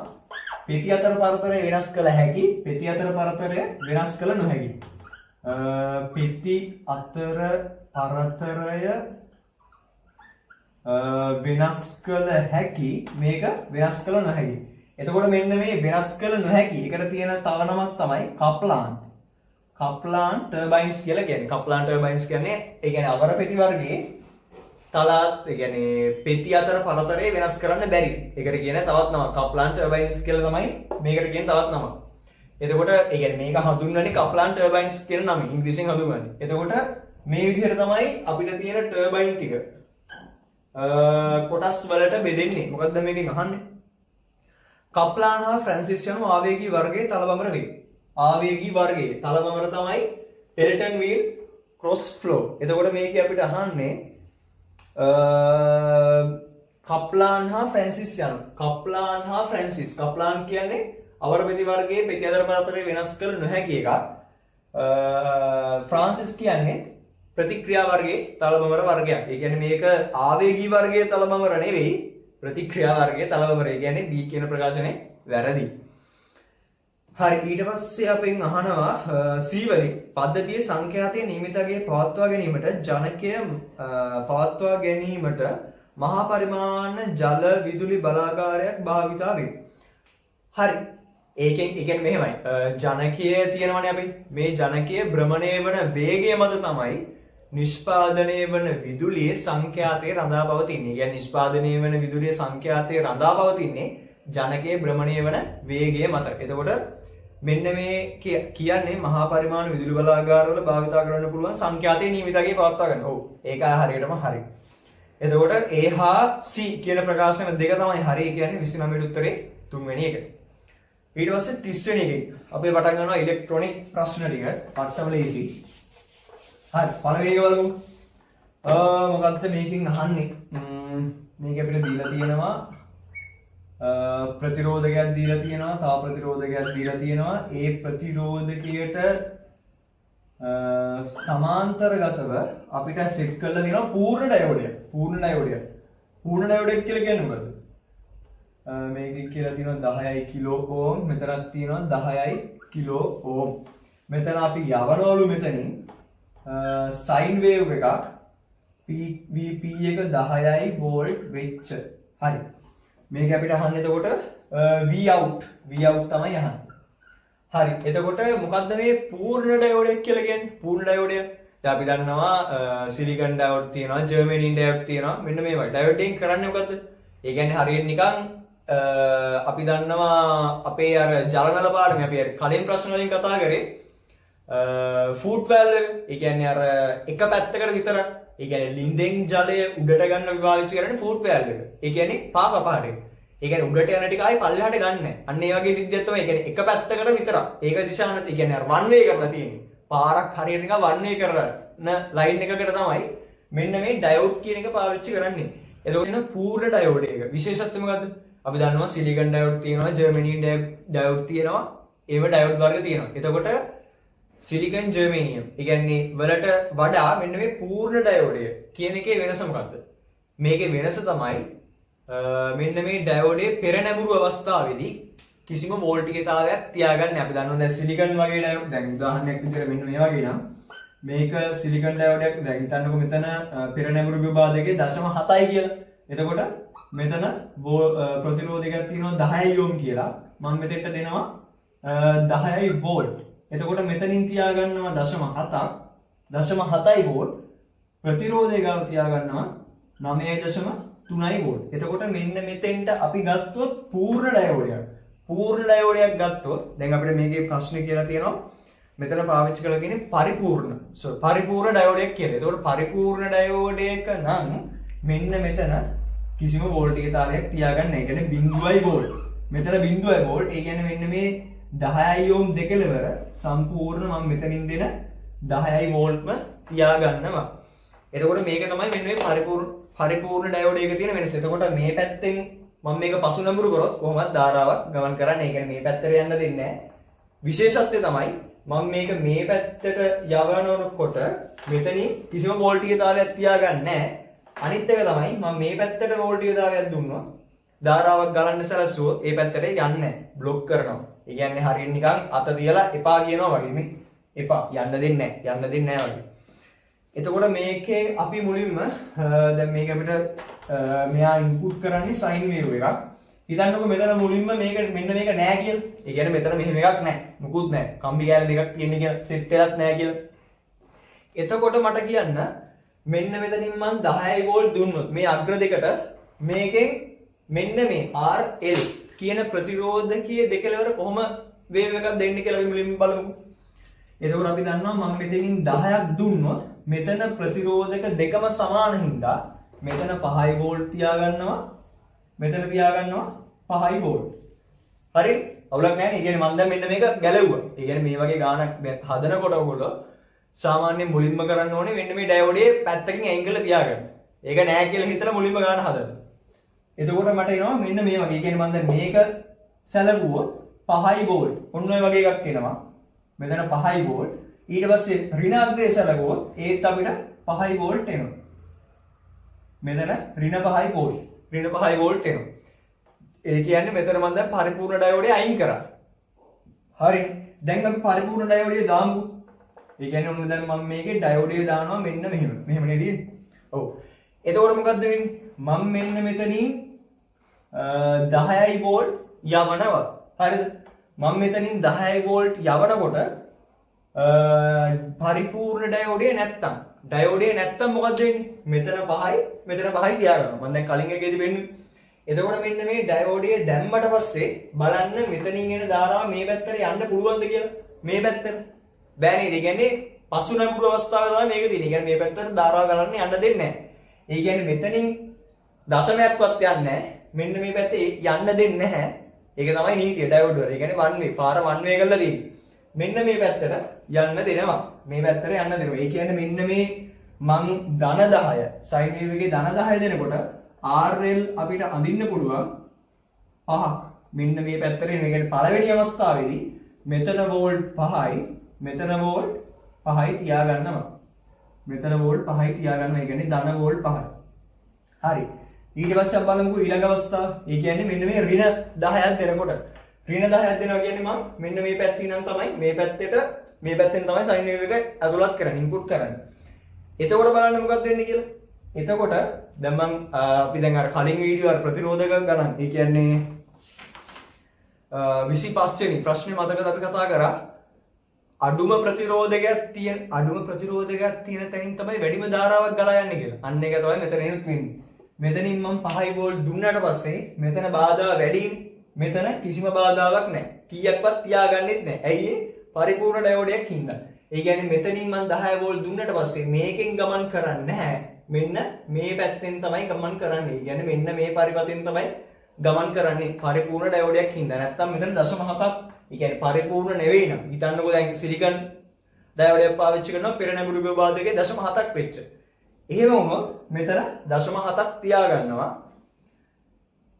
පෙති අතර පරතරය වෙනස් කළ හැකි, පෙති අතර පරතරය වෙනස් කළ නොහැකි. පෙති අතර පරතරය වෙනස් කළ හැකි, මේක වෙනස් කළ නොහැකි. එතකොට මෙන්න මේ වෙනස් කළ නොහැකි එකට තියෙන තව නමක් තමයි කප්ලාන් ටර්බයින්ස් කියලා කියන්නේ. කප්ලාන් ටර්බයින්ස් කියන්නේ ඒ කියන්නේ අවර පෙති වර්ගයේ තලත් ඒ කියන්නේ පෙති අතර පරතරය වෙනස් කරන්න බැරි. ඒකට කියන තවත් නමක් කප්ලාන් ටර්බයින්ස් කියලා තමයි මේකට කියන තවත් නමක්. එතකොට ඒ කියන්නේ මේක හඳුන්වන්නේ කප්ලාන් ටර්බයින්ස් කියන නමින් ඉංග්‍රීසියෙන් හඳුන්වන්නේ. එතකොට මේ විදිහට තමයි අපිට තියෙන ටර්බයින් ටික කොටස් වලට බෙදෙන්නේ. මොකක්ද මේකෙන් අහන්නේ? කප්ලාන් හා ෆ්‍රැන්සිස් යනු ආවේගී වර්ගයේ තලබමර වේ. ආවේගී වර්ගයේ තලබමර තමයි පෙල්ටන් වීල් ක්‍රොස් ෆ්ලෝ. එතකොට මේකේ අපිට අහන්නේ කප්ලාන් හා ෆ්‍රැන්සිස් යනු. කප්ලාන් කියන්නේ අවර පෙති වර්ගයේ පෙති අතර අතරේ වෙනස් කළ නොහැකි එකක්. ෆ්‍රාන්සිස් කියන්නේ ප්‍රතික්‍රියා වර්ගයේ තලබමර වර්ගයක්. ඒ කියන්නේ මේක ආවේගී වර්ගයේ තලබමර නෙවෙයි ප්‍රතික්‍රියා වර්ගයේ තලබමර. ඒ කියන්නේ B කියන ප්‍රකාශනය වැරදි. හරි ඊට පස්සේ අපෙන් අහනවා C වලින් පද්ධතියේ සංඛ්‍යාතයේ නියමිතගේ පවත්වා ගැනීමට ජනකය පවත්වා ගැනීමට මහා පරිමාණ ජල විදුලි බලාගාරයක් භාවිතා වේ. හරි ඒකෙන් ඒ කියන්නේ මෙහෙමයි ජනකය තියෙනවනේ අපි මේ ජනකය භ්‍රමණය වන වේගය මත තමයි නිෂ්පාදනය වන විදුලියේ සංඛ්‍යාතයේ රඳා පවතින්නේ. ඒ කියන්නේ නිෂ්පාදනය වන විදුලියේ සංඛ්‍යාතයේ රඳා පවතින්නේ ජනකයේ භ්‍රමණය වන වේගය මත. එතකොට මෙන්න මේ කියන්නේ මහා පරිමාණ විදුලි බලාගාරවල භාවිතා කරන්න පුළුවන් සංඛ්‍යාතයේ නියමිතගේ පවත්වා ගන්න. ඔව් ඒකයි හරියටම හරි. එතකොට A හා C කියන ප්‍රකාශන දෙක තමයි හරි. ඒ කියන්නේ 29 උත්තරේ තුන්වෙනි එක. ඊට පස්සේ 30 වෙනි එකේ අපි පටන් ගන්නවා ඉලෙක්ට්‍රොනික ප්‍රශ්න ටික. පට්ටම ලේසි. හරි පළවෙනි එක බලමු. මොකක්ද මේකෙන් අහන්නේ? මේක අපිට දීලා තියෙනවා ප්‍රතිරෝධකයක් දීලා තියෙනවා, තව ප්‍රතිරෝධකයක් දීලා තියෙනවා. ඒ ප්‍රතිරෝධකයට සමාන්තරගතව අපිට සෙට් කරලා දෙනවා පූර්ණ ඩයෝඩය. පූර්ණ ඩයෝඩය. පූර්ණ ඩයෝඩයක් කියලා කියන්නේ මොකද්ද? මේකේ කියලා තියෙනවා 10යි කිලෝ ඕම්, මෙතනක් තියෙනවා 10යි කිලෝ ඕම්. මෙතන අපි යවනවලු මෙතනින් සයින් වේව් එකක් PVP එක 10යි වෝල්ට් වෙච්ච. හරි. මේක අපිට අහන්න එතකොට Vout තමයි අහන්නේ. හරි. එතකොට මොකද්ද මේ පූර්ණ ඩයෝඩයක් කියලා කියන්නේ? පූර්ණ ඩයෝඩය. දැන් අපි දන්නවා සිලිකන් ඩයෝඩ් තියෙනවා, ජර්මේනියම් ඩයෝඩ් තියෙනවා. මෙන්න මේවා. ඩයෝඩ් එකෙන් කරන්නේ මොකද්ද? ඒ කියන්නේ හරියට නිකන් අපි දන්නවා අපේ අර ජලනල පාඩමේ අපි කලින් ප්‍රශ්න වලින් කතා කරේ ෆූට් වැල්ව් එක. ඒ කියන්නේ අර එක පැත්තකට විතර ඒ කියන්නේ ලින්දෙන් ජලය උඩට ගන්න විභාවිත කරන්නේ ෆූට් වැල්ව් එක. ඒ කියන්නේ පා කපාට එක. ඒ කියන්නේ උඩට යන ටික ආයි පල්ලෙහාට ගන්න. අන්න ඒ වගේ සිද්ධියක් තමයි. ඒ කියන්නේ එක පැත්තකට විතරක්. ඒක දිශා නැති. ඒ කියන්නේ අර වන් වේ කරලා තියෙන්නේ. පාරක් හරියට නිකන් වන් වේ කරන ලයින් එකකට තමයි මෙන්න මේ ඩයෝඩ් කියන එක පාවිච්චි කරන්නේ. එතකොට එන පූර්ණ ඩයෝඩ් එක විශේෂත්වය මොකද්ද? අපි දන්නවා සිලිකන් ඩයෝඩ් තියෙනවා, ජර්මේනියම් ඩයෝඩ් තියෙනවා. ඒව ඩයෝඩ් වර්ග තියෙනවා. එතකොට සිලිකන් ජර්මේනියම් ඒ කියන්නේ වලට වඩා මෙන්න මේ පූර්ණ ඩයෝඩය කියන එකේ වෙනස මොකද්ද? මේකේ වෙනස තමයි මෙන්න මේ ඩයෝඩයේ පෙර නැඹුරු අවස්ථාවේදී කිසිම වෝල්ටේජතාවයක් තියාගන්නේ. අපි දන්නවා දැන් සිලිකන් වගේ ඩයෝඩ් දැන් උදාහරණයක් විදිහට මෙන්න මේ වගේ නම් මේක සිලිකන් ඩයෝඩයක් දැන් හිතන්නකො මෙතන පෙර නැඹුරු විභාජකයේ 0.7යි කියලා. එතකොට මෙතන ප්‍රතිරෝධකයක් තියෙනවා 10 ඕම් කියලා. මම මෙතෙන්ට දෙනවා 10යි වෝල්ට්. එතකොට මෙතනින් තියාගන්නවා 0.7ක් 0.7යි වෝල්ට්. ප්‍රතිරෝධය ගාව තියාගන්නවා 9.3යි වෝල්ට්. එතකොට මෙන්න මෙතෙන්ට අපි ගත්තොත් පූර්ණ ඩයෝඩයක්. පූර්ණ ඩයෝඩයක් ගත්තොත් දැන් අපිට මේකේ ප්‍රශ්නේ කියලා තියෙනවා මෙතන පාවිච්චි කරලා තියෙන්නේ පරිපූර්ණ ඩයෝඩයක් කියලා. එතකොට පරිපූර්ණ ඩයෝඩයක නම් මෙන්න මෙතන කිසිම වෝල්ටේජතාවයක් තියාගන්න නැහැ. ඒ කියන්නේ 0යි වෝල්ට්. මෙතන 0යි වෝල්ට්. ඒ කියන්නේ මෙන්න මේ 10යි ඕම් දෙකලවර සම්පූර්ණ මම මෙතනින් දෙන 10යි වෝල්ට්ම තියාගන්නවා. එතකොට මේක තමයි මෙන්න මේ පරිපූර්ණ ඩයෝඩ් එකක තියෙන වෙනස. එතකොට මේ පැත්තෙන් මම මේක පසු නඹුරු කරොත් කොහොමද ධාරාවක් ගමන් කරන්නේ? ඒ කියන්නේ මේ පැත්තට යන්න දෙන්නේ නැහැ. විශේෂත්වය තමයි මම මේක මේ පැත්තට යවනකොට මෙතනින් කිසිම වෝල්ටේජතාවයක් තියාගන්නේ නැහැ. අනිත් එක තමයි මම මේ පැත්තට වෝල්ටේජතාවයක් දුන්නොත් ධාරාවක් ගලන්න සැලසුවොත් ඒ පැත්තට යන්නේ නැහැ. බ්ලොක් කරනවා. ඒ කියන්නේ හරියට නිකන් අත තියලා එපා කියනවා වගේ නේ. එපා යන්න දෙන්නේ නැහැ වගේ. එතකොට මේකේ අපි මුලින්ම දැන් මේක අපිට මෙයා ඉන්පුට් කරන්නේ සයින් වේව් එකක්. හිතන්නකෝ මෙතන මුලින්ම මේක මෙන්න මේක නෑ කියලා. ඒ කියන්නේ මෙතන මෙහෙම එකක් නෑ. මුකුත් නෑ. කම්බි කෑලි දෙකක් තියෙන කියලා සෙට් එකක් නෑ කියලා. එතකොට මට කියන්න මෙන්න මෙතනින් මම 10 වෝල්ට් දුන්නොත් මේ අග්‍ර දෙකට මේකෙන් මෙන්න මේ RL කියන ප්‍රතිරෝධකයේ දෙකලවර කොහොම වේව් එකක් දෙන්නේ කියලා අපි මුලින්ම බලමු. එතකොට අපි දන්නවා මම මෙතනින් 10ක් දුන්නොත් මෙතන ප්‍රතිරෝධක දෙකම සමාන හින්දා මෙතන 5 වෝල්ට් තියාගන්නවා මෙතන තියාගන්නවා 5 වෝල්ට්. හරි? අවුලක් නැහැ නේ. ඒ කියන්නේ මම දැන් මෙන්න මේක ගැලවුවා. ඒ කියන්නේ මේ වගේ ගානක් හදනකොට ඔයගොල්ලෝ සාමාන්‍යයෙන් මුලින්ම කරන්න ඕනේ මෙන්න මේ ඩයෝඩේ පැත්තකින් ඇන්ගල් තියාගන්න. ඒක නෑ කියලා හිතලා මුලින්ම ගාන හදන්න. එතකොට මට එනවා මෙන්න මේ වගේ. ඒ කියන්නේ මම දැන් මේක සැලකුවොත් 5 වෝල්ට්. ඔන්න ඔය වගේ එකක් එනවා. මෙතන 5 වෝල්ට්. ඊට පස්සේ ඍණ අග්‍රය සැලකුවොත් ඒත් අපිට 5 වෝල්ට් එනවා. මෙතන ඍණ 5 වෝල්ට්. ඍණ 5 වෝල්ට් එනවා. ඒ කියන්නේ මෙතන මම දැන් පරිපූර්ණ ඩයෝඩය අයින් කරා. හරිනේ. දැන් අපි පරිපූර්ණ ඩයෝඩය දාමු. ඒ කියන්නේ ඔන්න දැන් මම මේකේ ඩයෝඩය දානවා මෙන්න මෙහෙම. මෙහෙම නේද තියෙන්නේ? ඔව්. එතකොට මොකද්ද වෙන්නේ? මම මෙන්න මෙතනින් 10 වෝල්ට් යවනවා. හරිද? මම මෙතනින් 10 වෝල්ට් යවනකොට පරිපූර්ණ ඩයෝඩය නැත්තම් මොකද්ද වෙන්නේ? මෙතන 5යි මෙතන 5යි තියාගන්නවා. මම දැන් කලින් එකේදී වෙන්නේ. එතකොට මෙන්න මේ ඩයෝඩය දැම්මට පස්සේ බලන්න මෙතනින් එන ධාරාව මේ පැත්තට යන්න පුළුවන්ද කියලා. මේ පැත්තට බෑ නේද? ඒ කියන්නේ පසු නැඹුරු අවස්ථාවේ තමයි මේක තියෙන්නේ. ඒ කියන්නේ මේ පැත්තට ධාරාව ගලන්න යන්න දෙන්නේ නැහැ. ඒ කියන්නේ මෙතනින් දශමයක්වත් යන්නේ නැහැ. මෙන්න මේ පැත්තේ යන්න දෙන්නේ නැහැ. ඒක තමයි නීතිය ඩයෝඩ් වල. ඒ කියන්නේ one way පාර one way කරලා තියෙන්නේ. මෙන්න මේ පැත්තට යන්න දෙනවා. මේ පැත්තට යන්න දෙනවා. ඒ කියන්නේ මෙන්න මේ මං ධන 10 සයින් වේව් එකේ ධන 10 දෙනකොට RL අපිට අඳින්න පුළුවන් 5ක්. මෙන්න මේ පැත්තට එන. ඒ කියන්නේ පළවෙනි අවස්ථාවේදී මෙතන වෝල්ට් 5යි මෙතන වෝල්ට් 5යි තියාගන්නවා. මෙතන වෝල්ට් 5යි තියාගන්නවා. ඒ කියන්නේ ධන වෝල්ට් 5යි. හරි. ඊට පස්සේ අපි බලමුකෝ ඊළඟ අවස්ථාව. ඒ කියන්නේ මෙන්න මේ ඍණ 10ක් දෙනකොට ඍණ 10ක් දෙනවා කියන්නේ මම මෙන්න මේ පැත්තේ නම් තමයි මේ පැත්තෙන් තමයි සයින් වේව් එක ඇතුළත් කරන්නේ ඉන්පුට් කරන්නේ. එතකොට බලන්න මොකක්ද වෙන්නේ කියලා. එතකොට දැන් මම අපි දැන් අර කලින් වීඩියෝ අර ප්‍රතිරෝධක ගණන් ඒ කියන්නේ 25 වෙනි ප්‍රශ්නේ මතකද අපි කතා කරා අඩුම ප්‍රතිරෝධකයක් තියෙන තැනින් තමයි වැඩිම ධාරාවක් ගලා යන්නේ කියලා. අන්න ඒක තමයි මෙතන එන්නේ. මෙතනින් මම 5 වෝල්ට් දුන්නාට පස්සේ මෙතන බාධා වැඩිනේ. මෙතන කිසිම බාධාවක් නැහැ. කීයක්වත් තියාගන්නෙත් නැහැ. ඇයි ඒ? පරිපූර්ණ ඩයෝඩයක් හින්දා. ඒ කියන්නේ මෙතනින් මම 10 වෝල්ට් දුන්නාට පස්සේ මේකෙන් ගමන් කරන්නේ නැහැ. මෙන්න මේ පැත්තෙන් තමයි ගමන් කරන්නේ. ඒ කියන්නේ මෙන්න මේ පරිපතෙන් තමයි ගමන් කරන්නේ. පරිපූර්ණ ඩයෝඩයක් හින්දා. නැත්තම් මෙතන 0.7ක් ඒ කියන්නේ පරිපූර්ණ නෙවෙයි නම් හිතන්නකෝ දැන් සිලිකන් ඩයෝඩයක් පාවිච්චි කරනවා පෙර නැඹුරු විභාජකයේ 0.7ක් වෙච්ච. එහෙම වුණොත් මෙතන 0.7ක් තියාගන්නවා.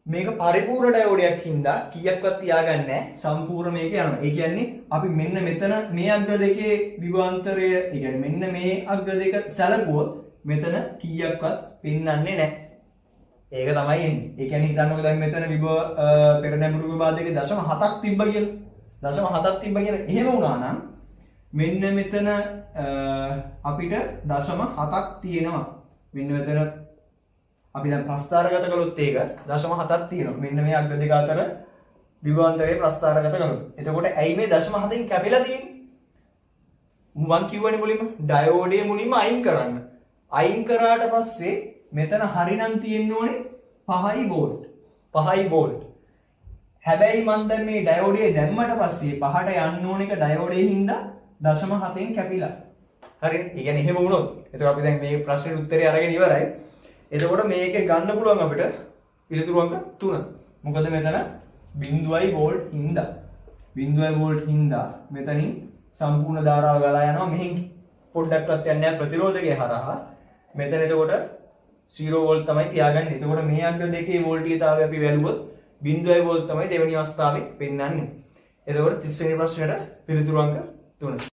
මේක පරිපූර්ණ ඩයෝඩයක් හින්දා කීයක්වත් තියාගන්නේ නැහැ. සම්පූර්ණ මේක යනවා. ඒ කියන්නේ අපි මෙන්න මෙතන මේ අග්‍ර දෙකේ විභවාන්තරය ඒ කියන්නේ මෙන්න මේ අග්‍ර දෙක සැලකුවොත් මෙතන කීයක්වත් පෙන්වන්නේ නැහැ. ඒක තමයි එන්නේ. ඒ කියන්නේ හිතන්නකෝ දැන් මෙතන පෙර නැඹුරු විභාජකයේ 0.7ක් තිබ්බ කියලා. 0.7ක් තිබ්බ කියලා. එහෙම වුණා නම් මෙන්න මෙතන අපිට 0.7ක් තියෙනවා. මෙන්න මෙතන අපි දැන් ප්‍රස්ථාරගත කළොත් ඒක 0.7ක් තියෙනවා. මෙන්න මේ අග්‍ර දෙක අතර විභවාන්තරයේ ප්‍රස්ථාරගත කළොත්. එතකොට ඇයි මේ 0.7න් කැපිලා තියෙන්නේ? මම කියවනේ මුලින්ම ඩයෝඩය මුලින්ම අයින් කරන්න. අයින් කරාට පස්සේ මෙතන හරිනම් තියෙන්න ඕනේ 5 වෝල්ට්. 5 වෝල්ට්. හැබැයි මම දැන් මේ ඩයෝඩය දැම්මට පස්සේ 5ට යන්න ඕන එක ඩයෝඩයේ හින්දා 0.7න් කැපිලා. හරිනේ? ඒ කියන්නේ එහෙම වුණොත් එතකොට අපි දැන් මේ ප්‍රශ්නේ උත්තරේ අරගෙන ඉවරයි. එතකොට මේකේ ගන්න පුළුවන් අපිට පිළිතුරු අංක 3. මොකද මෙතන 0.5 වෝල්ට් හින්දා 0.5 වෝල්ට් හින්දා මෙතනින් සම්පූර්ණ ධාරාව ගලා යනවා. මෙහෙන් පොඩ්ඩක්වත් යන්නේ නැහැ ප්‍රතිරෝධකයේ හරහා. මෙතන එතකොට 0 වෝල්ට් තමයි තියාගන්නේ. එතකොට මේ අග්‍ර දෙකේ වෝල්ටීයතාවය අපි වැළුවොත් 0.5 වෝල්ට් තමයි දෙවෙනි අවස්ථාවේ පෙන්වන්නේ. එතකොට 30 වෙනි ප්‍රශ්නෙට පිළිතුරු අංක 3.